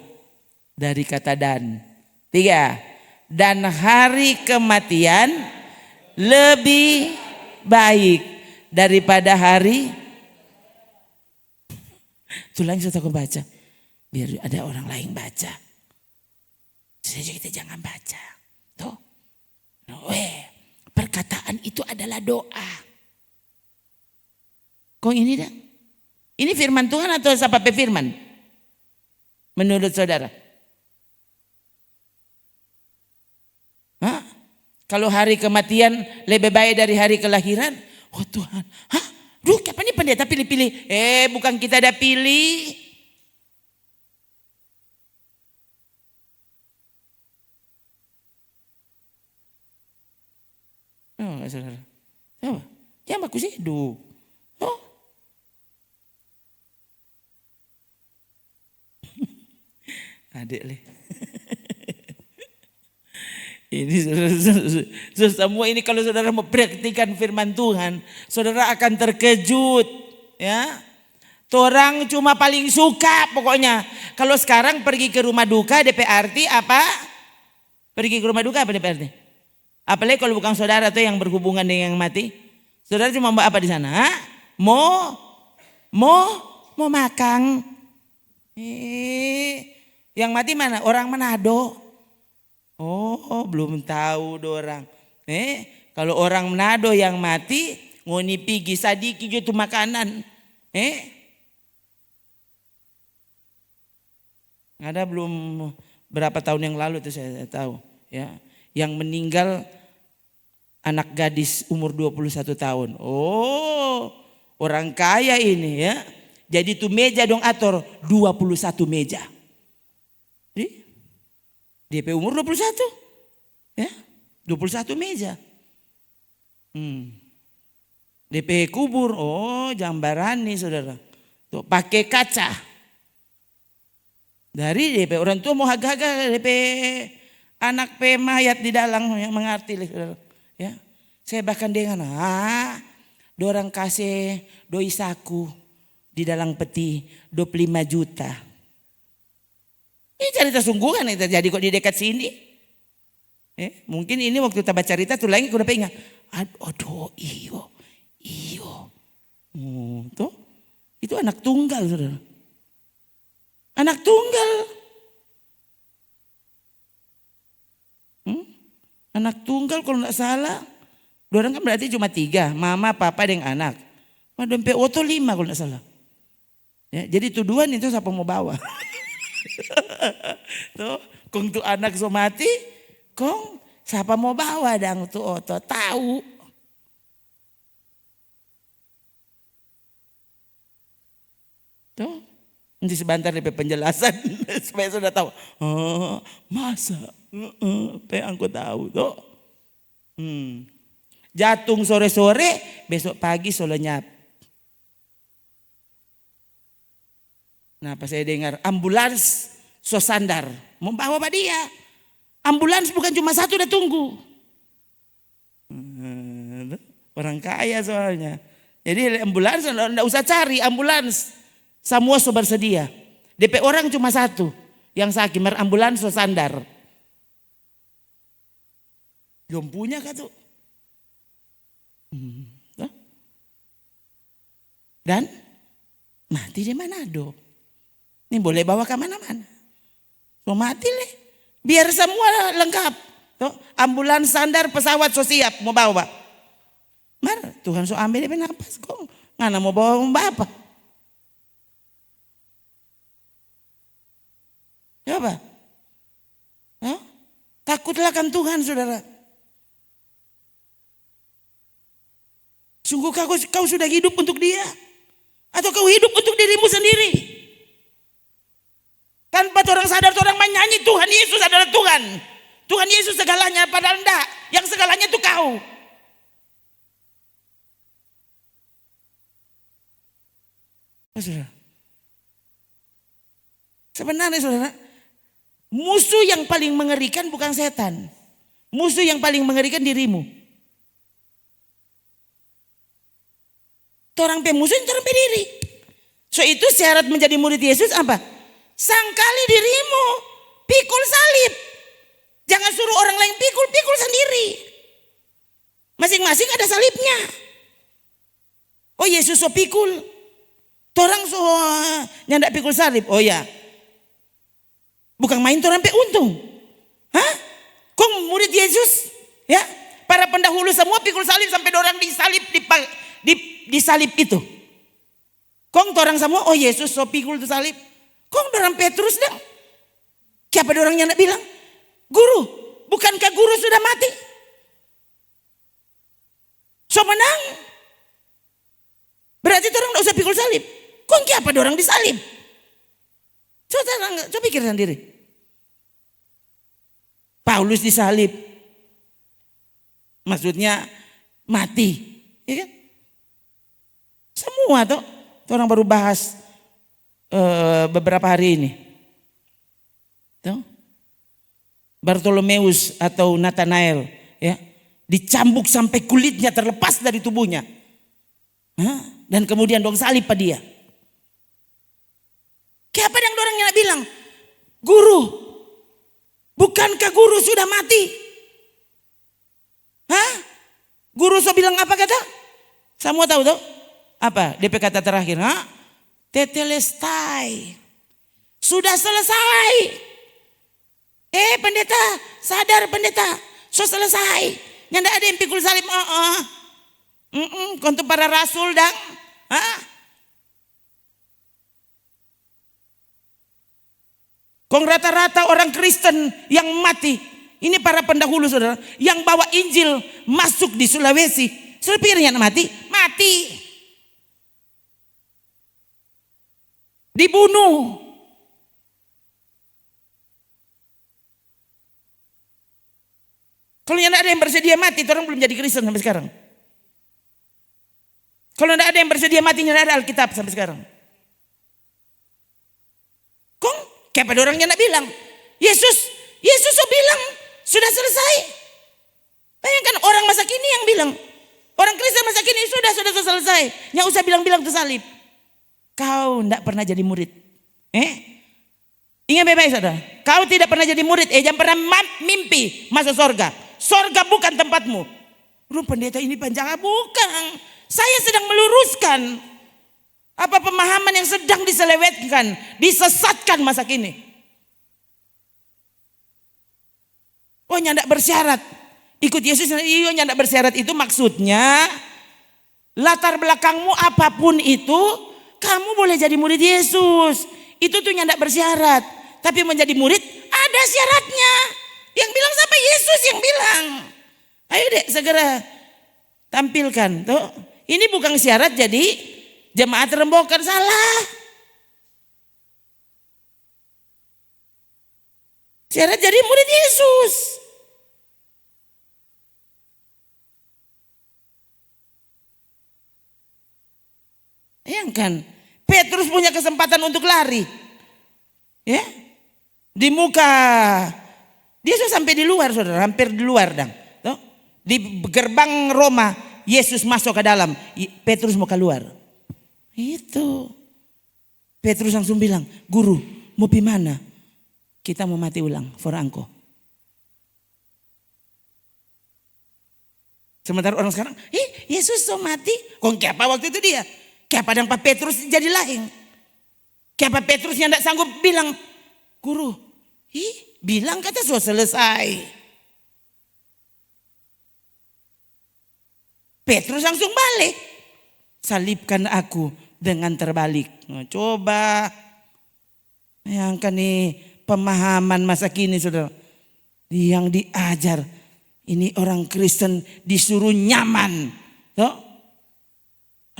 A: Dari kata dan. 3. Dan hari kematian lebih baik daripada hari. Tulang saya takut baca. Biar ada orang lain baca. Saja kita jangan baca. Tuh. Perkataan itu adalah doa. Kok ini dah? Ini firman Tuhan atau siapa firman? Menurut saudara? Kalau hari kematian lebih baik dari hari kelahiran? Oh Tuhan. Duh, kapan ini pendeta pilih-pilih? Bukan kita ada pilih. Oh, saudara. Apa? Yang bagus hidup. Oh. Adik leh. Ini semua ini kalau saudara mempraktikkan firman Tuhan, saudara akan terkejut, ya. Orang cuma paling suka pokoknya. Kalau sekarang pergi ke rumah duka DP arti apa? Pergi ke rumah duka apa DP arti? Apalagi kalau bukan saudara tuh yang berhubungan dengan yang mati. Saudara cuma mau apa di sana? Mau makan. Yang mati mana? Orang Manado. Oh, belum tahu dorang. Kalau orang Manado yang mati, ngoni pigi sadiki itu makanan. Ada belum berapa tahun yang lalu itu saya tahu, ya. Yang meninggal anak gadis umur 21 tahun. Oh, orang kaya ini ya. Jadi tuh meja dong atur 21 meja. DP umur 21. Ya, 21 meja. DP kubur, oh jambaran nih saudara. Tuh pakai kaca. Dari DP orang tua mau haga-haga DP anak pe mayat di dalam yang mengerti saudara. Ya. Saya bahkan dengan dorang kasih doi saku di dalam peti 25 juta. Ini cerita sungguhan yang terjadi kok di dekat sini. Mungkin ini waktu kita baca cerita tuh lagi udah pengen. Aduh iyo. Tuh, itu anak tunggal saudara. Anak tunggal. Anak tunggal kalau enggak salah. Dorang kan berarti cuma 3. Mama, papa, dan anak. Dompet oto 5 kalau enggak salah. Ya, jadi tuduhan itu siapa mau bawa. Tuh, kong tuh anak so mati, kong siapa mau bawa dang tuh oto tahu. Nanti sebentar DP penjelasan supaya sudah tahu. Oh, masa? Aku tahu tuh. Jatung sore-sore, besok pagi so lenyap. Nah, pas saya dengar ambulans so sandar, mau bawa Pak dia. Ambulans bukan cuma satu udah tunggu. Orang kaya soalnya. Jadi ambulans enggak usah cari ambulans. Semua so bersedia. DP orang cuma satu yang sakit, ambulans so sandar. Belum punya kah tuh? Dan mati di Manado. Ini boleh bawa ke mana-mana. So mati leh. Biar semua lengkap. Tuh, ambulans sandar, pesawat so siap mau bawa. Mar, Tuhan so ambil dia napas kok. Ngana mau bawa apa? Coba. Takutlah kan Tuhan, saudara. Sungguh kau sudah hidup untuk dia? Atau kau hidup untuk dirimu sendiri? Tanpa orang sadar, orang menyanyi Tuhan Yesus adalah Tuhan. Tuhan Yesus segalanya, padahal enggak. Yang segalanya itu kau. Saudara. Sebenarnya saudara, musuh yang paling mengerikan bukan setan. Musuh yang paling mengerikan dirimu. Orang pemusuh itu orang diri. So itu syarat menjadi murid Yesus apa? Sangkali dirimu, pikul salib. Jangan suruh orang lain pikul sendiri. Masing-masing ada salibnya. Oh Yesus so pikul. Torang so nyandak pikul salib. Oh ya. Bukan main torang pe untung. Hah? Kok murid Yesus? Ya, para pendahulu semua pikul salib sampai orang disalib di salib itu. Kong torang semua, oh Yesus so pikul tu salib. Kong dorang Petrus dong. Siapa dorangnya nak bilang? Guru, bukankah guru sudah mati? So menang. Berarti orang tidak usah pikul salib. Kong siapa dorang disalib? Coba pikir sendiri. Paulus disalib. Maksudnya mati. Ya kan? Semua tuh orang baru bahas beberapa hari ini. Tuh. Bartolomeus atau Nathanael ya, dicambuk sampai kulitnya terlepas dari tubuhnya. Dan kemudian dong salib pada dia. Siapa yang orangnya bilang, guru, bukankah guru sudah mati? Guru so bilang apa kata? Semua tahu tuh? Apa DP kata terakhir? Tetelestai. Sudah selesai. Pendeta, sadar pendeta. So selesai. Nyanda ada yang pikul salib. Kontu para rasul dang. Kong rata-rata orang Kristen yang mati. Ini para pendahulu saudara. Yang bawa Injil masuk di Sulawesi. Sudah pikirnya mati? Mati. Dibunuh. Kalau tidak ada yang bersedia mati, orang belum jadi Kristen sampai sekarang. Kalau tidak ada yang bersedia mati, tidak ada Alkitab sampai sekarang. Kong, kayak pada orangnya tidak bilang, Yesus so bilang sudah selesai. Bayangkan orang masa kini yang bilang, orang Kristen masa kini sudah selesai. Nggak usah bilang-bilang itu salib. Kau tidak pernah jadi murid. Ingat baik-baik saudara. Kau tidak pernah jadi murid. Jangan pernah mimpi masuk sorga. Sorga bukan tempatmu. Pendeta ini panjang. Bukan. Saya sedang meluruskan apa pemahaman yang sedang diselewetkan, disesatkan masa kini. Oh nyandak bersyarat. Ikut Yesus. Iya nyandak bersyarat itu maksudnya latar belakangmu apapun itu, kamu boleh jadi murid Yesus. Itu tuh nyandak bersyarat. Tapi menjadi murid ada syaratnya. Yang bilang siapa? Yesus yang bilang. Ayo dek segera tampilkan. Tuh. Ini bukan syarat jadi jemaat rembokan, salah. Syarat jadi murid Yesus. Bayangkan, Petrus punya kesempatan untuk lari. Ya, di muka, dia sudah sampai di luar, saudara, hampir di luar dong. Di gerbang Roma, Yesus masuk ke dalam, Petrus mau keluar. Itu, Petrus langsung bilang, guru, mau pi mana? Kita mau mati ulang, for angko. Sementara orang sekarang, Yesus so mati, kok apa waktu itu dia? Kayak padang Pak Petrus jadi lahing. Kayak Pak Petrus yang tidak sanggup bilang, guru, bilang kata sudah selesai. Petrus langsung balik. Salibkan aku dengan terbalik. Nah, coba. Bayangkan nih pemahaman masa kini saudara. Yang diajar. Ini orang Kristen disuruh nyaman. Tuh.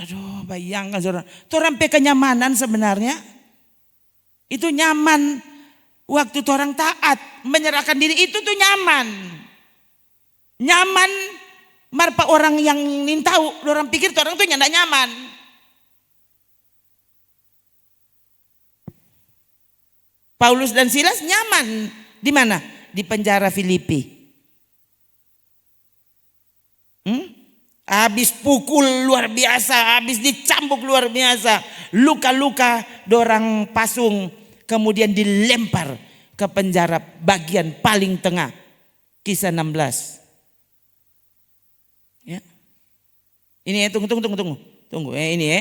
A: Aduh bayangkan saudara. Itu sampai kenyamanan sebenarnya. Itu nyaman. Waktu itu orang taat. Menyerahkan diri itu tuh nyaman. Nyaman. Marpa orang yang ingin tahu, orang pikir orang tuh nggak nyaman. Paulus dan Silas nyaman di mana? Di penjara Filipi. Habis pukul luar biasa, habis dicambuk luar biasa, luka-luka dorang pasung, kemudian dilempar ke penjara bagian paling tengah. Kisah 16. Ya. Ini ya, tunggu. Ini ya.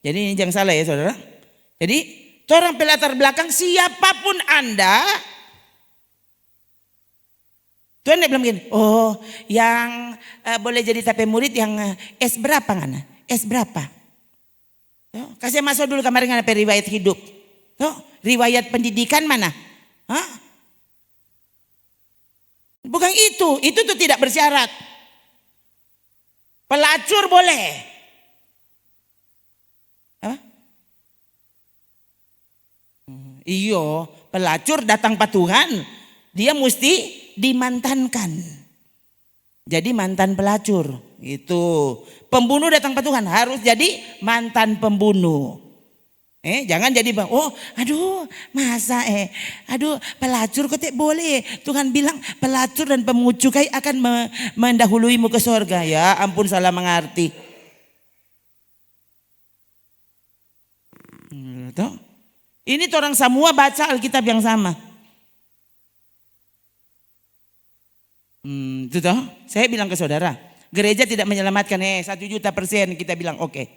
A: Jadi ini jangan salah ya saudara. Jadi orang pelatar belakang siapapun Anda, Tuhan tidak bilang begini, yang boleh jadi tape murid yang S berapa ngana? S berapa? Kasih masuk dulu kemarin ngana riwayat hidup. Riwayat pendidikan mana? Bukan itu tuh tidak bersyarat. Pelacur boleh. Apa? Iyo, pelacur datang pak Tuhan, dia mesti dimantankan. Jadi mantan pelacur. Itu. Pembunuh datang pak Tuhan harus jadi mantan pembunuh. Jangan jadi bang, masa pelacur kok tidak boleh. Tuhan bilang pelacur dan pemungut cukai akan mendahuluimu ke sorga. Ya ampun salah mengerti. Ini orang semua baca Alkitab yang sama. Itu toh, saya bilang ke saudara, gereja tidak menyelamatkan 1.000.000% kita bilang oke.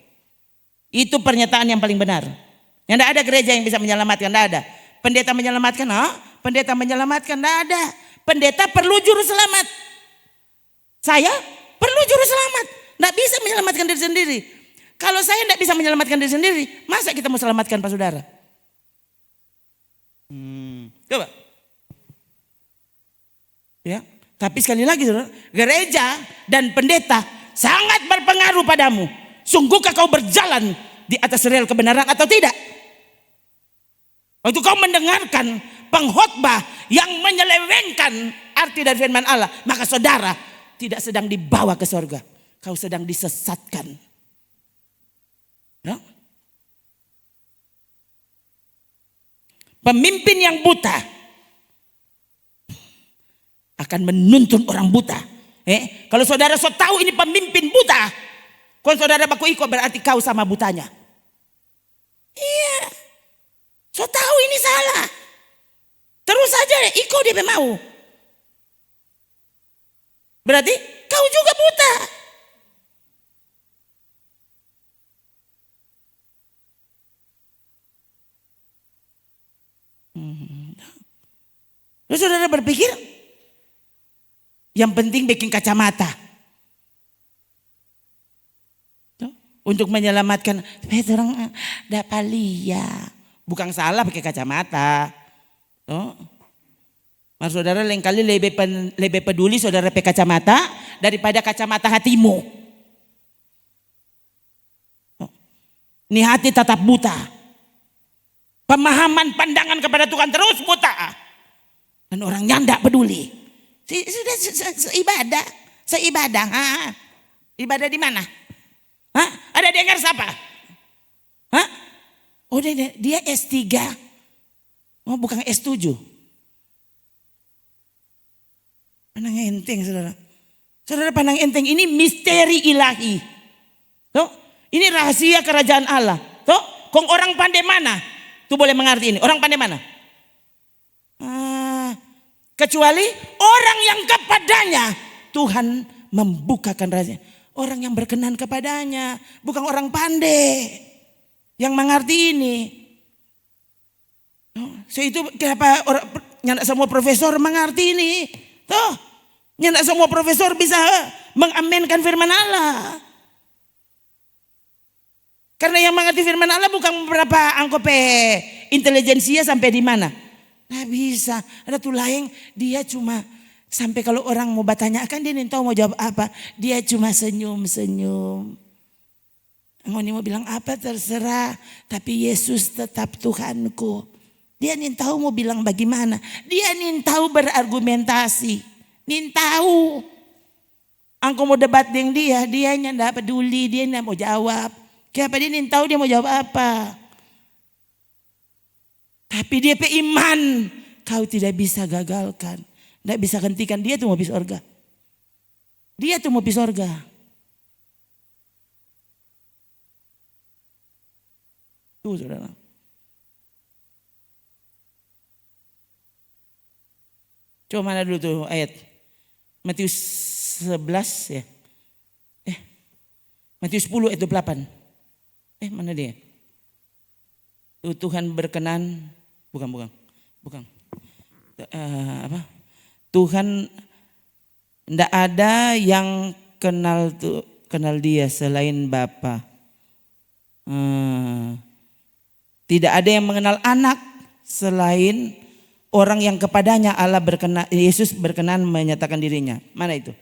A: Itu pernyataan yang paling benar. Yang tidak ada gereja yang bisa menyelamatkan, tidak ada. Pendeta menyelamatkan, pendeta menyelamatkan, tidak ada. Pendeta perlu juru selamat. Saya perlu juru selamat. Tidak bisa menyelamatkan diri sendiri. Kalau saya tidak bisa menyelamatkan diri sendiri, masa kita mau selamatkan Pak Saudara? Coba. Ya, tapi sekali lagi saudara, gereja dan pendeta sangat berpengaruh padamu. Sungguhkah kau berjalan di atas rel kebenaran atau tidak? Waktu kau mendengarkan pengkhotbah yang menyelewengkan arti dari firman Allah, maka saudara tidak sedang dibawa ke sorga, kau sedang disesatkan. Ya? Pemimpin yang buta akan menuntun orang buta. Kalau saudara tahu ini pemimpin buta, kalau saudara baku ikut berarti kau sama butanya. Iya. So tahu ini salah. Terus saja ikut dia mau. Berarti kau juga buta. Lalu saudara berpikir yang penting bikin kacamata. Untuk menyelamatkan orang dapat lihat. Bukan salah pakai kacamata. Mas saudara lain kali lebih peduli saudara pakai kacamata daripada kacamata hatimu. Ini hati tetap buta. Pemahaman pandangan kepada Tuhan terus buta. Dan orangnya enggak peduli. Seibadah. Ibadah di mana? Hah? Ada dengar siapa? Hah? Oh dia S3. Oh bukan S7. Pandang enteng saudara. Saudara pandang enteng, ini misteri ilahi. Tuh, ini rahasia kerajaan Allah. Tuh, kong orang pandai mana? Tuh boleh mengerti ini. Orang pandai mana? Kecuali orang yang kepadanya Tuhan membukakan rahasia. Orang yang berkenan kepadanya, bukan orang pandai yang mengerti ini. So itu kenapa nyandak semua profesor mengerti ini? Tuh, nyandak semua profesor bisa mengamenkan firman Allah. Karena yang mengerti firman Allah bukan beberapa angkope intelijensia sampai di mana. Nah bisa, ada tuh lain dia cuma sampai kalau orang mau bertanya kan dia tahu mau jawab apa. Dia cuma senyum-senyum. Ngoni mau bilang apa terserah, tapi Yesus tetap Tuhanku. Dia nih tahu mau bilang bagaimana. Dia nih tahu berargumentasi. Nih tahu. Angko mau debat dengan dia nggak peduli, dia nggak mau jawab. Kenapa dia nih tahu dia mau jawab apa? Tapi dia iman, kau tidak bisa gagalkan, tidak bisa hentikan. Dia tuh mau pergi surga. Dia tuh mau pergi surga. Tuh saudara. Coba mana dulu tuh ayat Matius 11 ya. Matius 10 ayat 28. Mana dia? Tuhan berkenan, bukan. Tuhan tidak ada yang kenal dia selain Bapa. Tidak ada yang mengenal anak selain orang yang kepadanya Allah berkenan, Yesus berkenan menyatakan dirinya. Mana itu?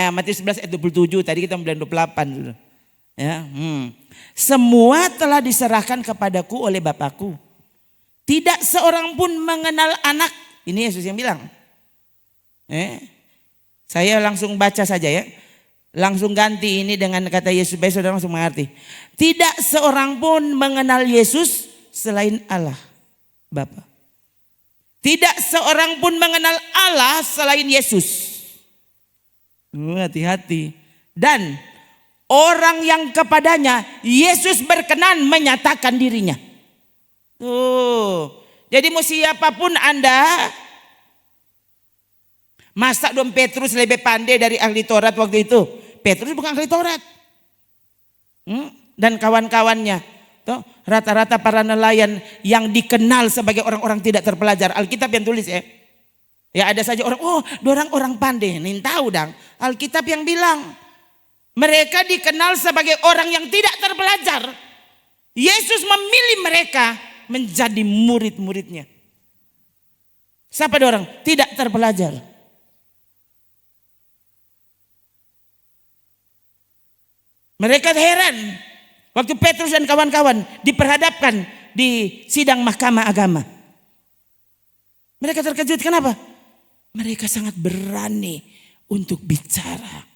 A: Matius 11 ayat 27, tadi kita bilang 28 dulu. Ya, Semua telah diserahkan kepadaku oleh Bapakku. Tidak seorang pun mengenal anak. Ini Yesus yang bilang. Saya langsung baca saja ya. Langsung ganti ini dengan kata Yesus. Supaya saudara langsung mengerti. Tidak seorang pun mengenal Yesus selain Allah Bapa. Tidak seorang pun mengenal Allah selain Yesus. Hati-hati. Dan orang yang kepadanya Yesus berkenan menyatakan dirinya. Tuh. Jadi mau siapapun Anda, masa dong Petrus lebih pandai dari ahli Taurat waktu itu? Petrus bukan ahli Taurat. Dan kawan-kawannya. Tuh, rata-rata para nelayan yang dikenal sebagai orang-orang tidak terpelajar. Alkitab yang tulis ya. Ya ada saja orang pandai. Nih tahu dong. Alkitab yang bilang. Mereka dikenal sebagai orang yang tidak terpelajar. Yesus memilih mereka menjadi murid-muridnya. Siapa orang? Tidak terpelajar. Mereka heran. Waktu Petrus dan kawan-kawan diperhadapkan di sidang mahkamah agama. Mereka terkejut. Kenapa? Mereka sangat berani untuk bicara.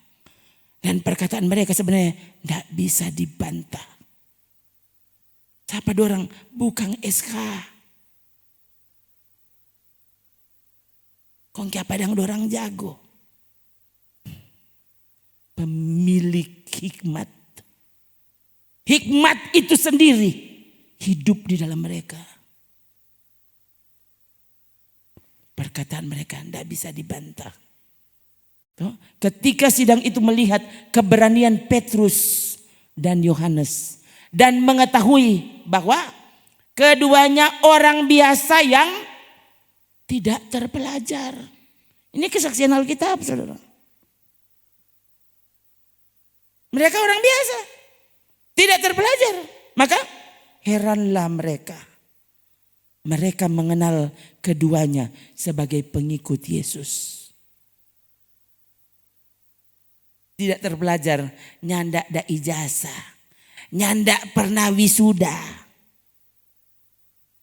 A: Dan perkataan mereka sebenarnya tidak bisa dibantah. Siapa dorang? Bukan SK. Kong padang dorang jago. Pemilik hikmat. Hikmat itu sendiri hidup di dalam mereka. Perkataan mereka tidak bisa dibantah. Ketika sidang itu melihat keberanian Petrus dan Yohanes dan mengetahui bahwa keduanya orang biasa yang tidak terpelajar. Ini kesaksian Alkitab, saudara. Mereka orang biasa, tidak terpelajar. Maka heranlah mereka. Mereka mengenal keduanya sebagai pengikut Yesus. Tidak terpelajar, nyandak da ijazah, nyandak pernah wisuda.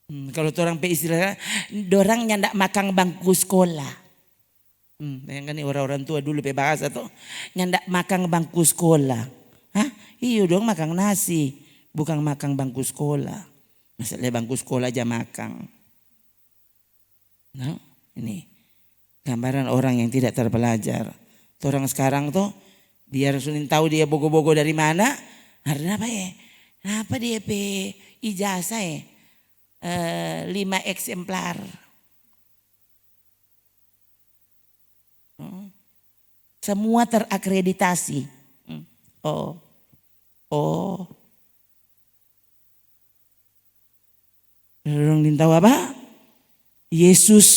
A: Kalau orang pe istilah, dorang nyandak makan bangku sekolah. Bayangkan nih orang-orang tua dulu pe bahasa tuh, nyandak makan bangku sekolah. Hah? Iyo dong makan nasi, bukan makan bangku sekolah. Masalah bangku sekolah aja makan. Nah, ini gambaran orang yang tidak terpelajar. Orang sekarang tuh biar sunin tahu dia bogo-bogo dari mana, karena apa ya? Kenapa dia pe ijazah ya? 5 eksemplar. Semua terakreditasi. Oh. Orang tahu apa? Yesus.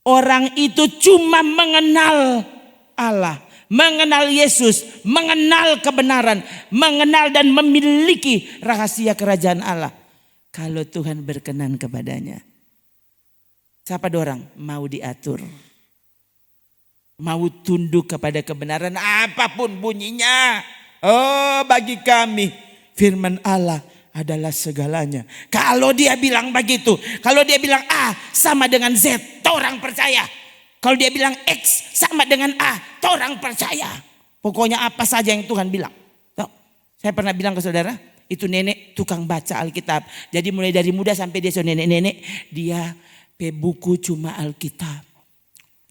A: Orang itu cuma mengenal Allah, mengenal Yesus, mengenal kebenaran, mengenal dan memiliki rahasia kerajaan Allah. Kalau Tuhan berkenan kepadanya. Siapa dorang? Mau diatur. Mau tunduk kepada kebenaran apapun bunyinya. Oh, bagi kami firman Allah adalah segalanya. Kalau dia bilang begitu, kalau dia bilang A sama dengan Z, orang percaya. Kalau dia bilang X sama dengan A, orang percaya. Pokoknya apa saja yang Tuhan bilang. Saya pernah bilang ke saudara, itu nenek tukang baca Alkitab. Jadi mulai dari muda sampai dia nenek-nenek, dia pe buku cuma Alkitab.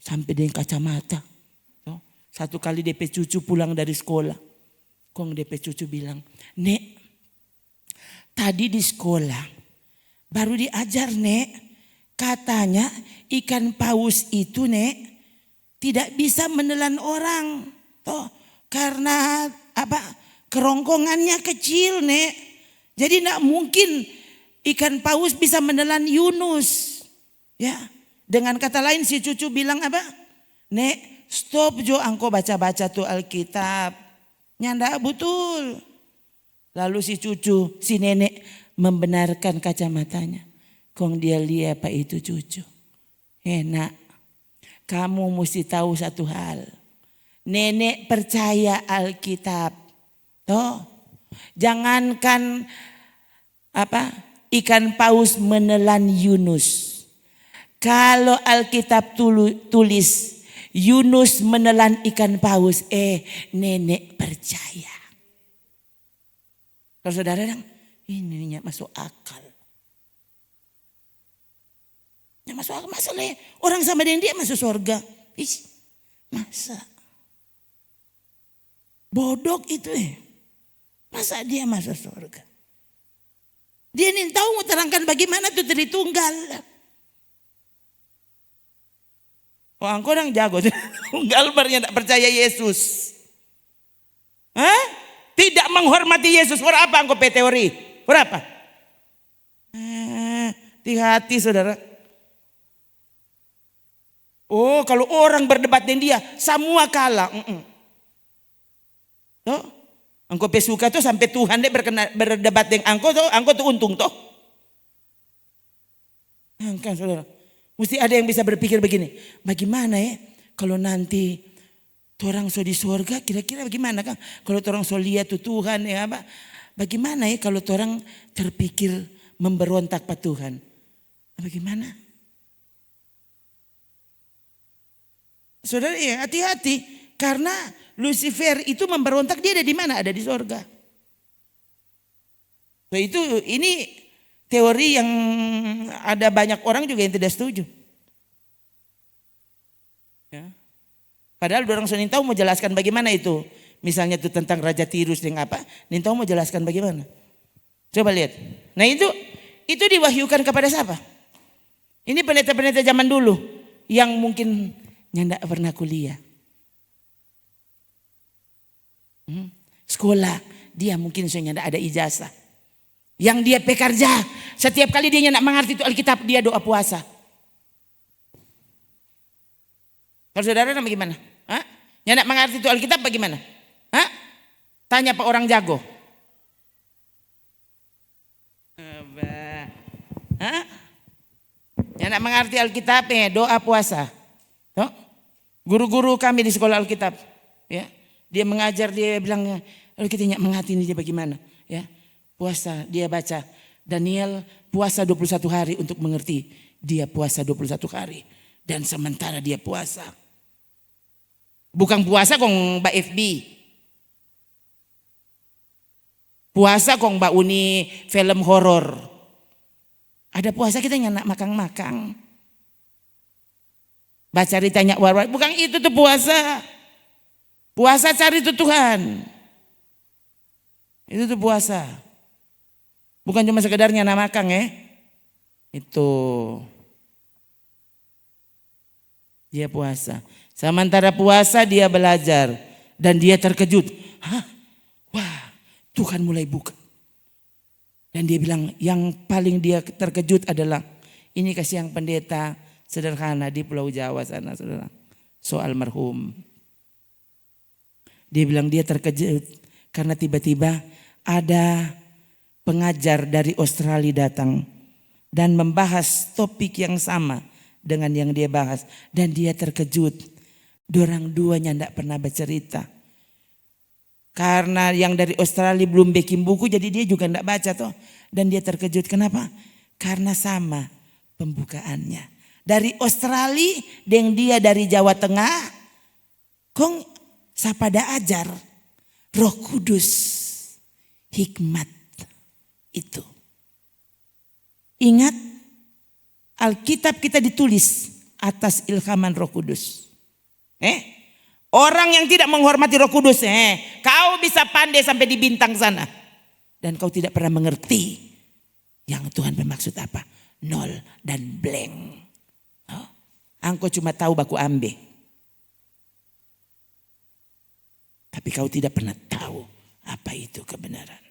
A: Sampai dia kacamata. Satu kali dia pe cucu pulang dari sekolah. Kong dia pe cucu bilang, Nek, tadi di sekolah baru diajar Nek, katanya ikan paus itu Nek tidak bisa menelan orang. Karena apa? Kerongkongannya kecil Nek. Jadi tidak mungkin ikan paus bisa menelan Yunus. Ya, dengan kata lain si cucu bilang apa? Nek, stop jo angko baca-baca tuh Alkitab. Nyanda betul. Lalu si cucu, si nenek membenarkan kacamatanya. Kong dia lihat apa itu cucu. Enak. Kamu mesti tahu satu hal. Nenek percaya Alkitab. Jangankan apa ikan paus menelan Yunus. Kalau Alkitab tulis Yunus menelan ikan paus, nenek percaya. Kalau saudara bilang, ini masuk akal. Ya masuk akal, masalah orang sama dengan dia masuk surga. Masa? Bodoh itu Masa dia masuk surga? Dia ingin tahu mau terangkan bagaimana itu Tritunggal. Wah, engkau orang jago. Tunggal barnya tidak percaya Yesus. Tidak menghormati Yesus. Por apa engkau pe teori? Por apa? Hati-hati saudara. Oh, kalau orang berdebat dengan dia, semua kalah. Engkau pe suka tuh sampai Tuhan deh berdebat dengan engkau tuh untung toh. Kan saudara. Mesti ada yang bisa berpikir begini. Bagaimana kalau nanti orang so di surga, kira-kira bagaimana kan? Kalau orang so lihat tuh Tuhan apa? Bagaimana kalau orang terpikir memberontak pada Tuhan? Bagaimana? Saudara hati-hati. Karena Lucifer itu memberontak, dia ada di mana? Ada di surga. So, ini teori yang ada banyak orang juga yang tidak setuju. Ya. Padahal orang Nintau mau jelaskan bagaimana itu. Misalnya itu tentang Raja Tirus dengan apa. Nintau mau jelaskan bagaimana. Coba lihat. Nah itu diwahyukan kepada siapa? Ini pendeta-pendeta zaman dulu. Yang mungkin nyanda pernah kuliah. Sekolah. Dia mungkin nyanda ada ijazah. Yang dia pekerja, setiap kali dia nak mengerti itu Alkitab, dia doa puasa. Kalau saudara bagaimana? Yang nak mengerti itu Alkitab bagaimana? Tanya pak orang jago. Yang nak mengerti Alkitab doa puasa. Guru-guru kami di sekolah Alkitab, ya, dia mengajar, dia bilang, kita nak mengerti ini dia bagaimana, ya. Puasa dia baca Daniel puasa 21 hari untuk mengerti. Dia puasa 21 hari. Dan sementara dia puasa. Bukan puasa kong Mbak FB. Puasa kong Mbak Uni film horor. Ada puasa kita nyanak makang-makang. Baca ditanya war-war. Bukan itu tuh puasa. Puasa cari tuh Tuhan. Itu tuh puasa. Bukan cuma sekedarnya namakan Itu. Dia puasa. Sementara puasa dia belajar. Dan dia terkejut. Hah? Wah, Tuhan mulai buka. Dan dia bilang yang paling dia terkejut adalah. Ini kasih yang pendeta sederhana di Pulau Jawa sana saudara. Soal marhum. Dia bilang dia terkejut. Karena tiba-tiba ada pengajar dari Australia datang dan membahas topik yang sama dengan yang dia bahas. Dan dia terkejut. Dorang duanya tidak pernah bercerita. Karena yang dari Australia belum bikin buku jadi dia juga tidak baca toh. Dan dia terkejut. Kenapa? Karena sama pembukaannya. Dari Australia dan dia dari Jawa Tengah. Kong sapada ajar. Roh Kudus. Hikmat itu. Ingat Alkitab kita ditulis atas ilhaman Roh Kudus. Orang yang tidak menghormati Roh Kudus, kau bisa pandai sampai di bintang sana. Dan kau tidak pernah mengerti yang Tuhan bermaksud apa. Nol dan blank. Engkau cuma tahu baku ambe. Tapi kau tidak pernah tahu apa itu kebenaran.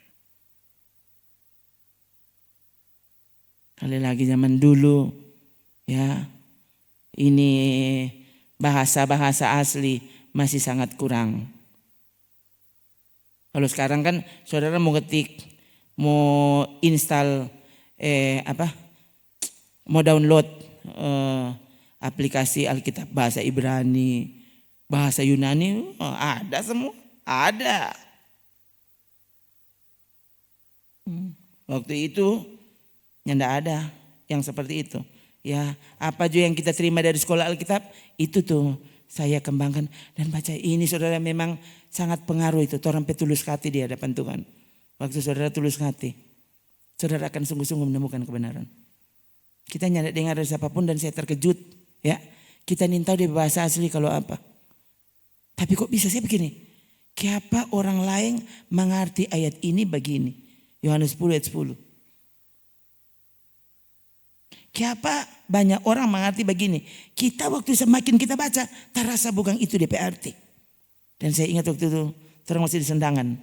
A: Kali lagi zaman dulu ya ini bahasa-bahasa asli masih sangat kurang. Kalau sekarang kan saudara mau ngetik, mau install mau download aplikasi Alkitab bahasa Ibrani, bahasa Yunani, ada semua, ada. Waktu itu tidak ada yang seperti itu. Ya, apa juga yang kita terima dari sekolah Alkitab itu tuh saya kembangkan dan baca ini saudara memang sangat pengaruh itu. Orang petulus hati di hadapan Tuhan. Waktu saudara tulus hati, saudara akan sungguh-sungguh menemukan kebenaran. Kita nyandak dengar dari siapapun dan saya terkejut. Ya, kita nintau di bahasa asli kalau apa. Tapi kok bisa saya begini? Kenapa orang lain mengerti ayat ini begini? Yohanes 10 ayat 10. Kenapa banyak orang mengerti begini? Kita waktu semakin kita baca, terasa bukan itu DP arti. Dan saya ingat waktu itu, terang masih di Sendangan.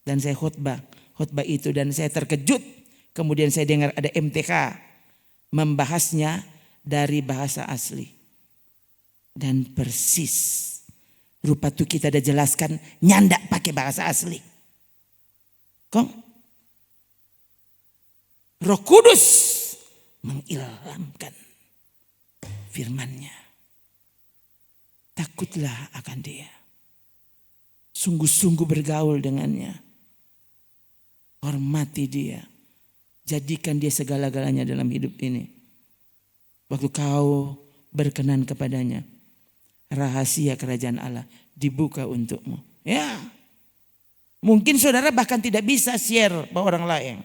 A: Dan saya khotbah itu dan saya terkejut. Kemudian saya dengar ada MTK membahasnya dari bahasa asli. Dan persis. Rupa tuh kita ada jelaskan nyandak pakai bahasa asli. Kong? Roh Kudus mengilhamkan firman-Nya. Takutlah akan Dia. Sungguh-sungguh bergaul dengannya. Hormati Dia. Jadikan Dia segala-galanya dalam hidup ini. Waktu kau berkenan kepadanya, rahasia kerajaan Allah dibuka untukmu. Ya. Mungkin saudara bahkan tidak bisa share ke orang lain.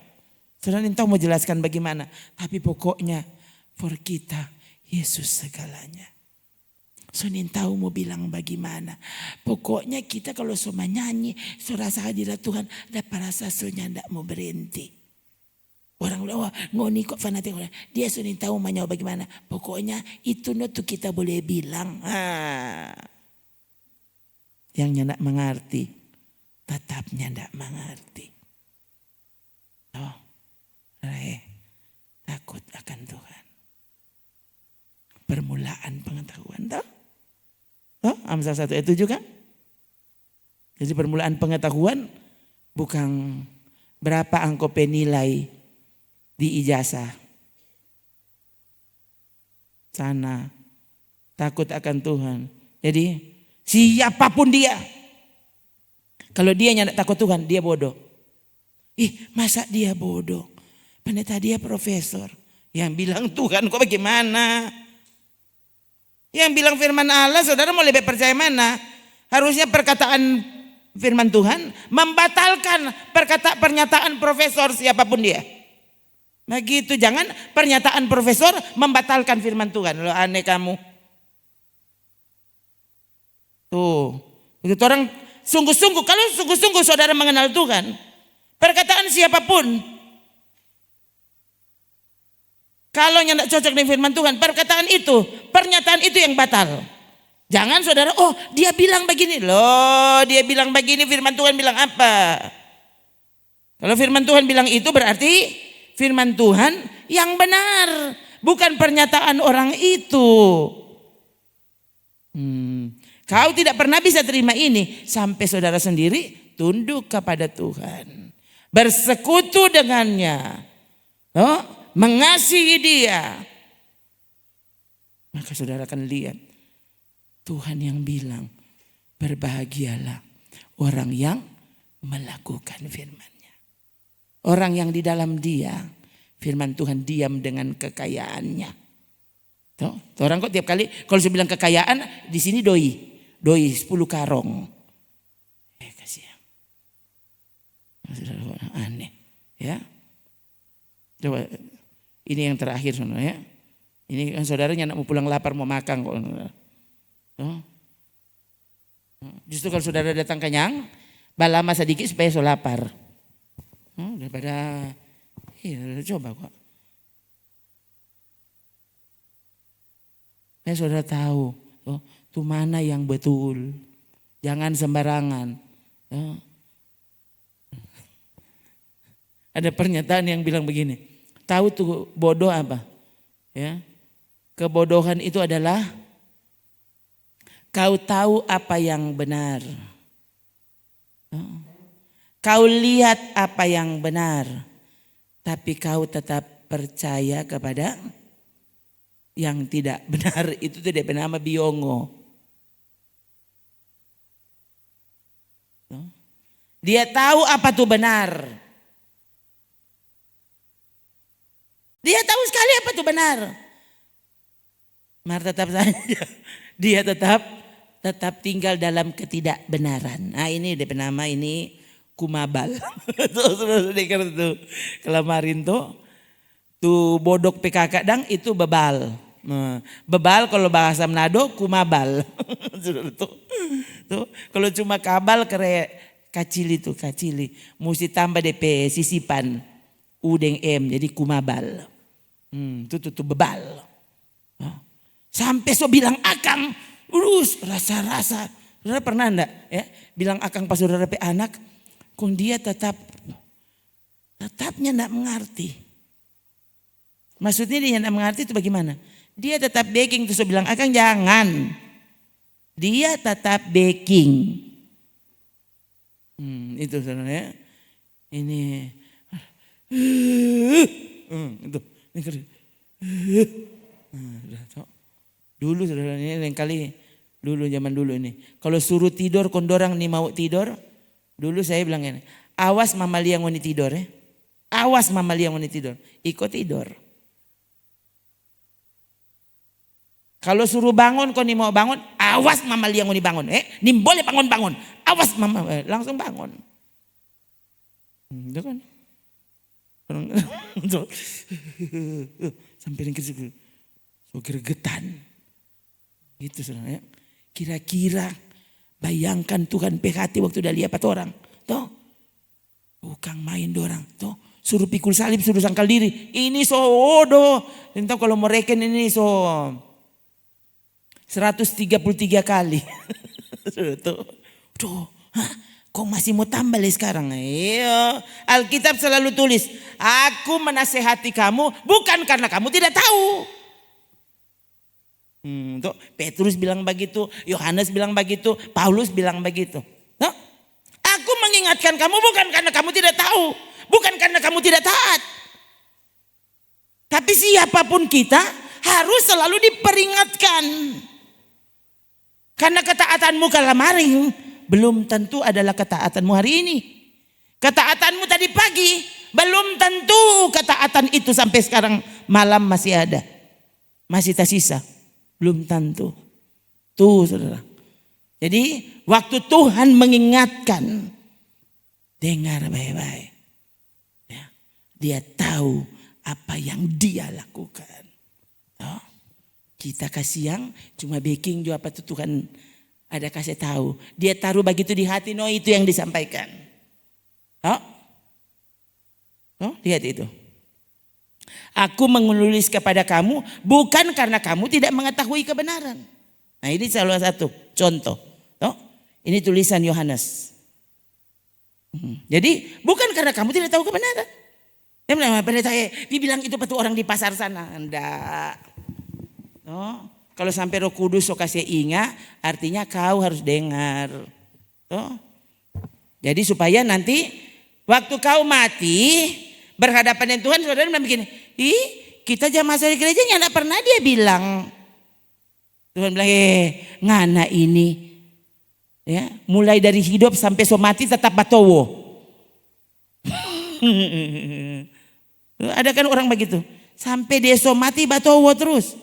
A: Saudara entah mau jelaskan bagaimana. Tapi pokoknya for kita Yesus segalanya. Soalnya tahu mau bilang bagaimana. Pokoknya kita kalau sama nyanyi. Serasa hadirat Tuhan. Dapat rasa soalnya tidak mau berhenti. Orang lain ngoni kok fanatik. Dia sudah tahu mau bagaimana. Pokoknya itu tuh kita boleh bilang. Yang nyandak mengerti. Tetap nyandak mengerti. Oh. Takut akan Tuhan. Permulaan pengetahuan. Amsal 1 ayat 7 kan? Jadi permulaan pengetahuan bukan berapa engkau penilai di ijazah. Sana. Takut akan Tuhan. Jadi siapapun dia. Kalau dia nyandak takut Tuhan, dia bodoh. Masa dia bodoh? pendeta dia profesor. Yang bilang Tuhan kok bagaimana? Yang bilang firman Allah, saudara mau lebih percaya mana? Harusnya perkataan firman Tuhan membatalkan pernyataan profesor siapapun dia. Begitu, jangan pernyataan profesor membatalkan firman Tuhan. Lo aneh kamu. Tuh, begitu orang sungguh-sungguh, kalau sungguh-sungguh saudara mengenal Tuhan, perkataan siapapun, kalau yang tidak cocok dengan firman Tuhan, pernyataan itu yang batal. Jangan saudara, oh dia bilang begini. Loh, dia bilang begini, firman Tuhan bilang apa? Kalau firman Tuhan bilang itu berarti firman Tuhan yang benar. Bukan pernyataan orang itu. Kau tidak pernah bisa terima ini sampai saudara sendiri tunduk kepada Tuhan. Bersekutu dengannya. Mengasihi dia. Maka saudara akan lihat Tuhan yang bilang, berbahagialah orang yang melakukan firman-Nya. Orang yang di dalam dia, firman Tuhan diam dengan kekayaannya. Tuh, orang kok tiap kali kalau saya bilang kekayaan, di sini doi 10 karong. Kasihan. Aneh, ya. Coba ini yang terakhir saudara ya. Ini kan saudaranya nak mau pulang lapar mau makan kok. Justru kalau saudara datang kenyang, balama sedikit supaya so lapar. Daripada coba kok. Saudara tahu, itu mana yang betul. Jangan sembarangan. Ada pernyataan yang bilang begini, tahu tuh bodoh apa? Ya, kebodohan itu adalah kau tahu apa yang benar. Kau lihat apa yang benar, tapi kau tetap percaya kepada yang tidak benar. Itu tidak bernama biongo. Dia tahu apa itu benar. Dia tahu sekali apa itu benar. Mar tetap saja dia tetap tinggal dalam ketidakbenaran. Nah ini dia bernama ini kumabal. Tuh kelamarin tuh bodok PKK dang itu bebal. Bebal kalau bahasa Manado kumabal. Tuh kalau cuma kabal kacili. Mesti tambah DP sisipan udeng M jadi kumabal. Tuh bebal. Sampai so bilang akang, rasa-rasa. Saudara pernah enggak ya bilang akang pas saudara pe anak, kok dia tetapnya enggak mengerti. Maksudnya dia enggak mengerti itu bagaimana? Dia tetap baking terus so bilang akang jangan. Dia tetap baking. Itu saudara ya. Ini itu. Dulu saudara ini lain kali zaman dulu ini. Kalau suruh tidur kondorang nih mau tidur. Dulu saya bilang ini, awas mamalia ngoni tidur ya. Awas mamalia ngoni tidur. Ikut tidur. Kalau suruh bangun kau nih mau bangun, awas mamalia ngoni bangun. Nih boleh bangun. Awas mama langsung bangun. Itu kan. Sampai ringkir so gregetan. Gitu saudara ya. Kira-kira bayangkan Tuhan PHT waktu udah lihat orang. Tuh. Bukan main dorang. Tuh. Suruh pikul salib, suruh sangkal diri. Ini so odo. Entah kalau mau reken ini so 133 kali. Tuh. Kok masih mau tambah sekarang? Iya. Alkitab selalu tulis. Aku menasehati kamu bukan karena kamu tidak tahu. Petrus bilang begitu, Yohanes bilang begitu, Paulus bilang begitu. Aku mengingatkan kamu bukan karena kamu tidak tahu, bukan karena kamu tidak taat. Tapi siapapun kita harus selalu diperingatkan. Karena ketaatanmu kemarin belum tentu adalah ketaatanmu hari ini. Ketaatanmu tadi pagi belum tentu ketaatan itu sampai sekarang malam masih ada? Masih tersisa? Belum tentu. Tuh saudara. Jadi waktu Tuhan mengingatkan, dengar baik-baik. Ya, dia tahu apa yang dia lakukan. Oh, kita kasih yang cuma baking juga apa tuh Tuhan ada kasih tahu. Dia taruh begitu di hati, no itu yang disampaikan. Oh, lihat itu. Aku menulis kepada kamu bukan karena kamu tidak mengetahui kebenaran. Nah ini salah satu contoh. Ini tulisan Yohanes. Jadi bukan karena kamu tidak tahu kebenaran. Dia bilang, dia bilang itu petu orang di pasar sana. Enggak. Kalau sampai Roh Kudus so kasih ingat, artinya kau harus dengar. Jadi supaya nanti waktu kau mati berhadapan dengan Tuhan, saudara bilang begini, kita jamaah di gerejanya enggak pernah dia bilang. Tuhan bilang, ngana ini. Ya, mulai dari hidup sampai so mati tetap batowo. Ada kan orang begitu. Sampai dia so mati batowo terus.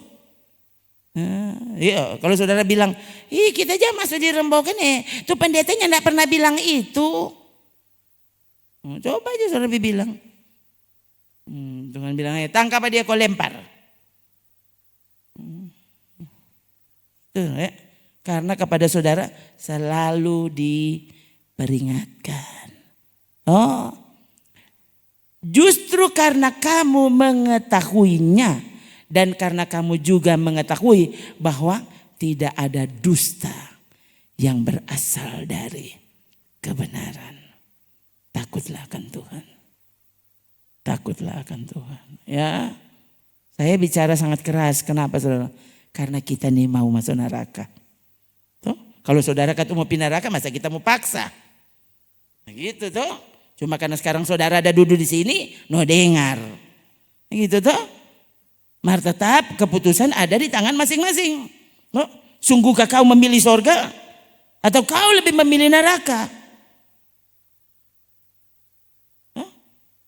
A: Ya, kalau saudara bilang, kita aja masuk di rembokan tuh pendetanya enggak pernah bilang itu. Coba aja saudara bilang. Tuhan bilang, tangkap dia kau lempar. Tuh ya. Karena kepada saudara selalu diperingatkan. Justru karena kamu mengetahuinya dan karena kamu juga mengetahui bahwa tidak ada dusta yang berasal dari kebenaran. Takutlah akan Tuhan. Takutlah akan Tuhan. Ya, saya bicara sangat keras. Kenapa saudara? Karena kita nih mau masuk neraka. Kalau saudara kata mau pindah neraka, masa kita mau paksa? Gitu tuh. Cuma karena sekarang saudara ada duduk di sini, no dengar. Gitu tuh. Mar tetap keputusan ada di tangan masing-masing. Sungguhkah kau memilih sorga? Atau kau lebih memilih neraka?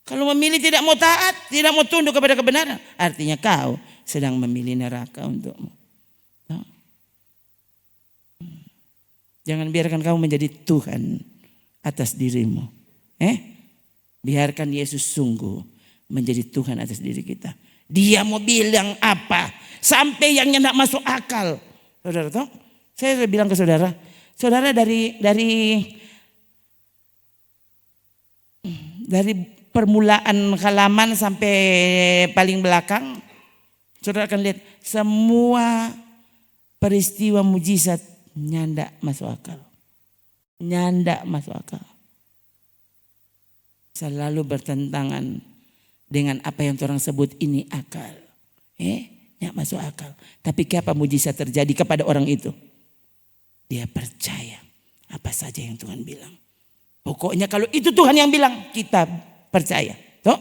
A: Kalau memilih tidak mau taat, tidak mau tunduk kepada kebenaran, artinya kau sedang memilih neraka untukmu. Jangan biarkan kamu menjadi Tuhan atas dirimu. Biarkan Yesus sungguh menjadi Tuhan atas diri kita. Dia mau bilang apa sampai yang tidak masuk akal. Saudara tahu? Saya sudah bilang ke saudara, saudara dari permulaan halaman sampai paling belakang, saudara akan lihat semua peristiwa mujizat nyanda masuk akal. Nyanda masuk akal. Selalu bertentangan dengan apa yang orang sebut ini akal. Nyak masuk akal. Tapi apa mujizat terjadi kepada orang itu? Dia percaya apa saja yang Tuhan bilang. Pokoknya kalau itu Tuhan yang bilang, kita percaya. Toh?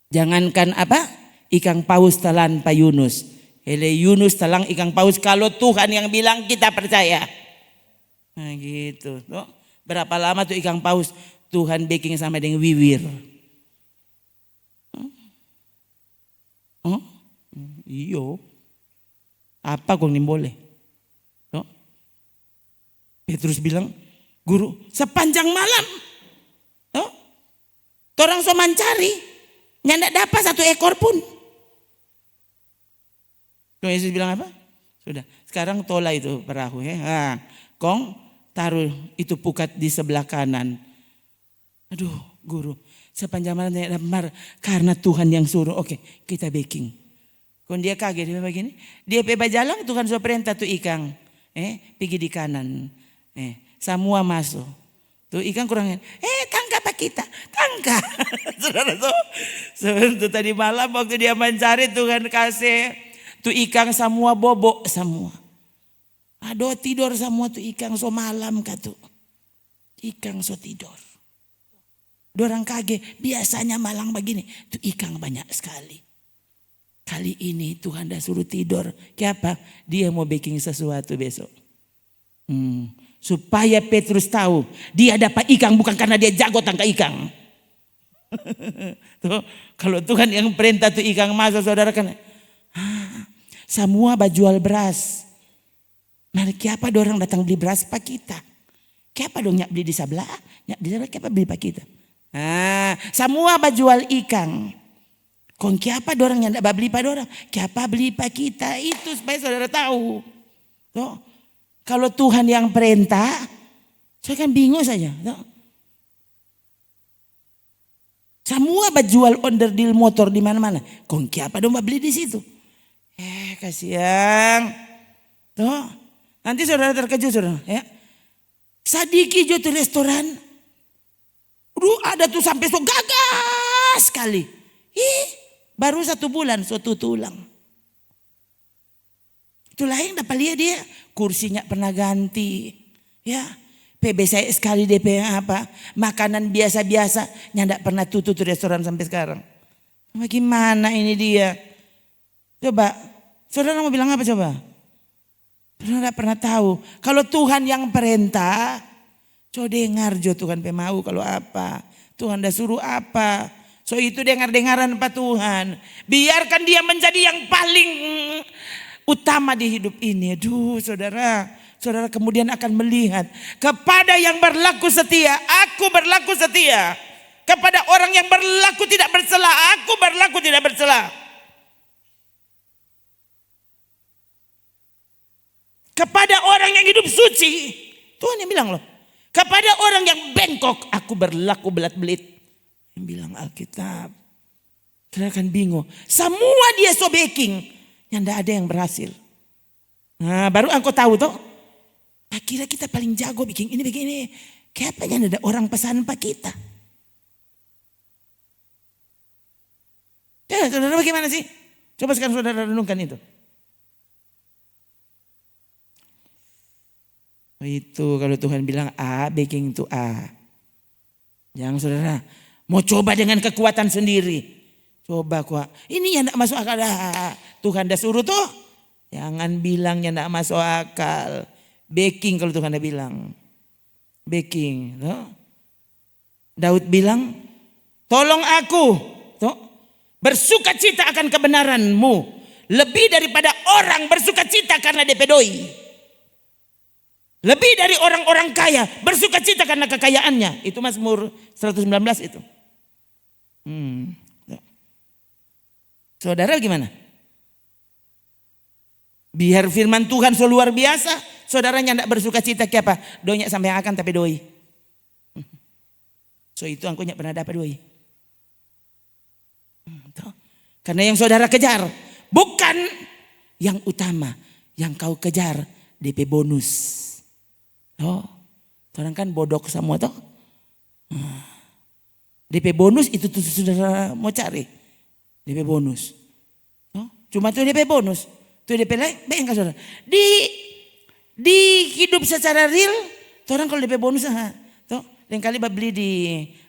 A: Jangankan apa? Ikan paus telan pa Yunus. Hele Yunus telang ikan paus, kalau Tuhan yang bilang kita percaya. Nah gitu. Toh? Berapa lama tuh ikan paus Tuhan baking sama dengan wiwir. Iyo. Apa kong boleh? Toh? Petrus bilang, guru sepanjang malam. Toh? Torang so mencari. Nyandak dapat satu ekor pun. Tuhan Yesus bilang apa? Sudah, sekarang tola itu perahu. Kong taruh itu pukat di sebelah kanan. Aduh guru, sepanjang malam tidak dapat karena Tuhan yang suruh. Oke, kita baking. Kong dia kaget, dia begini. Dia peba jalan, Tuhan sudah perintah tuh ikan. Pergi di kanan. Semua masuk. Tuh ikan kurangnya. Tangkap apa kita? Tangkap. Saudara tuh tadi malam waktu dia mencari Tuhan kasih. Tuh ikan semua bobok semua. Aduh tidur semua tuh ikan so malam katu. Ikan so tidur. Dorang kaget biasanya malang begini. Tuh ikan banyak sekali. Kali ini Tuhan dah suruh tidur. Kenapa? Dia mau baking sesuatu besok. Supaya Petrus tahu dia dapat ikan bukan karena dia jago tangkap ikan. Tuh, kalau Tuhan yang perintah tuh ikan masuk saudara kan. Semua bajual beras. Nah, siapa dorang datang beli beras pak kita? Siapa dong nyak beli di sebelah? Nyak di sebelah siapa beli pak kita? Semua bajual ikan. Kong siapa dorang yang tidak beli pak dorang? Siapa beli pak kita? Itu supaya saudara tahu. Tuh, kalau Tuhan yang perintah, saya kan bingung saja. Tuh. Semua bajual onderdil motor di mana-mana. Kong siapa dong beli di situ? Kasihan. Tuh, nanti saudara terkejut saudara. Ya. Sadiki jo tuh restoran. Ada tuh sampai so gagah sekali. Baru 1 bulan suatu tulang. Itulah yang dapat lihat dia. Kursinya pernah ganti. Ya. PB saya sekali DP apa. Makanan biasa-biasa. Yang tidak pernah tutup restoran sampai sekarang. Bagaimana ini dia? Coba. Saudara mau bilang apa coba? Saudara tidak pernah tahu. Kalau Tuhan yang perintah. Coba dengar jo Tuhan mau kalau apa. Tuhan dah suruh apa. So itu dengar-dengaran Pak Tuhan. Biarkan dia menjadi yang paling utama di hidup ini. Aduh saudara. Saudara kemudian akan melihat. Kepada yang berlaku setia. Aku berlaku setia. Kepada orang yang berlaku tidak bersalah. Aku berlaku tidak bersalah. Kepada orang yang hidup suci. Tuhan yang bilang loh. Kepada orang yang bengkok. Aku berlaku belat-belit. Yang bilang Alkitab. Kita akan bingung. Semua dia so baking. Yang tidak ada yang berhasil. Nah baru engkau tahu toh. Pak kira kita paling jago bikin ini bikin ini. Kayaknya ada orang pesan pak kita. Ya saudara bagaimana sih? Coba sekarang saudara renungkan itu. Itu kalau Tuhan bilang A, baking itu A. Jangan saudara mau coba dengan kekuatan sendiri. Coba kuat. Ini yang tidak masuk akal. Tuhan dah suruh tuh. Jangan bilang yang tidak masuk akal. Baking kalau Tuhan dah bilang. Baking. Tuh. Daud bilang. Tolong aku. Tuh. Bersuka cita akan kebenaranmu. Lebih daripada orang bersuka cita karena DP doi. Lebih dari orang-orang kaya bersuka cita karena kekayaannya. Itu Mazmur 119 itu. Saudara gimana? Biar firman Tuhan so luar biasa. Saudaranya tidak bersuka cita ke apa? Doanya sampai akan tapi doi. So itu aku tidak pernah dapat doi. Karena yang saudara kejar. Bukan yang utama. Yang kau kejar DP bonus. Oh, orang kan bodok semua toh. DP bonus itu tuh saudara mau cari. DP bonus. Oh, cuma tuh DP bonus. Tuh DP lain, baik saudara. Di hidup secara real, orang kalau DP bonus, toh, lain kali beli di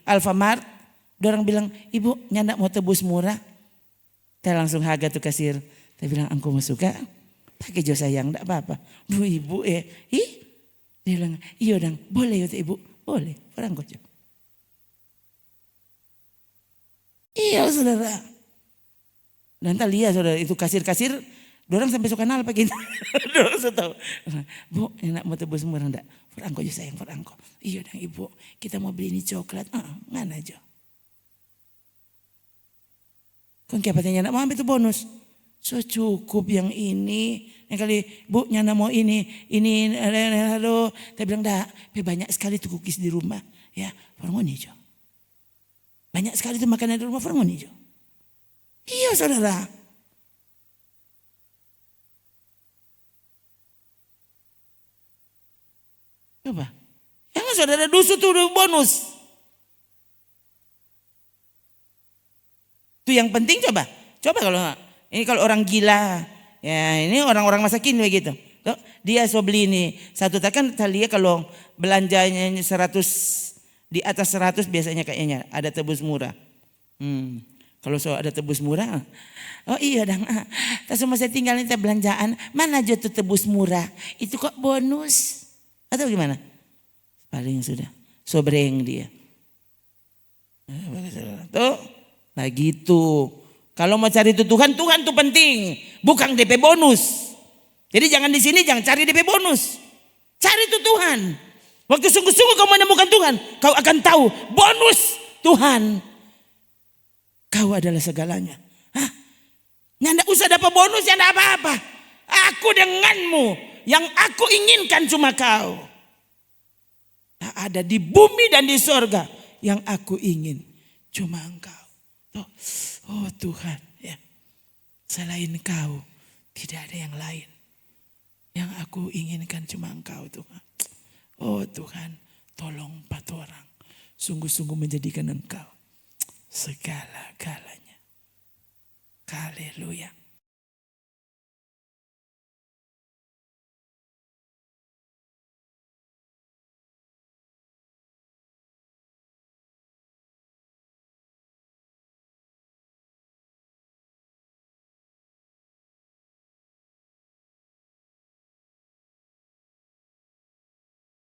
A: Alfamart, orang bilang, ibu nyandak mau tebus murah. Kita langsung harga tuh kasir. Dia bilang, aku mau suka, pakai jo sayang, enggak apa-apa. Duh ibu dia bilang, iya dong, boleh ya ibu, boleh, orang kocok. Iya saudara. Dan tak lihat saudara, itu kasir-kasir, dorang sampai suka kenal pakai kita. Dorang sudah tahu. Bu, enak mau tebus murah enggak? Orang kocok sayang, orang kocok. Iya dong ibu, kita mau beli ini coklat, mana aja. Kan kayak katanya enggak mau ambil itu bonus. So cukup yang ini. Yang kali bu nyana mau ini halo. Saya bilang dah, banyak sekali tuh cookies di rumah. Ya, farmoni jo. Banyak sekali tuh makanan di rumah farmoni jo. Iya saudara. Coba. Yang saudara dusu tuh bonus. Itu yang penting coba. Coba kalau ini kalau orang gila, ya ini orang-orang masa kini begitu. Dia so beli ini satu kan lihat kalau belanjanya 100 di atas 100 biasanya kayaknya ada tebus murah. Kalau so ada tebus murah, oh iya dong. Tak semua saya tinggalin belanjaan, mana aja tuh tebus murah? Itu kok bonus atau gimana? Paling sudah sobreng dia. Tuh, lagi itu. Kalau mau cari itu Tuhan, Tuhan tuh penting, bukan DP bonus. Jadi jangan di sini jangan cari DP bonus. Cari itu Tuhan. Waktu sungguh-sungguh kau menemukan Tuhan, kau akan tahu bonus Tuhan. Kau adalah segalanya. Hah? Nggak usah dapat bonus, ya enggak apa-apa. Aku denganmu, yang aku inginkan cuma kau. Tak ada di bumi dan di sorga yang aku ingin cuma engkau. Oh Tuhan, ya. Selain kau tidak ada yang lain. Yang aku inginkan cuma engkau Tuhan. Oh Tuhan, tolong 4 orang. Sungguh-sungguh menjadikan engkau segala-galanya. Haleluya.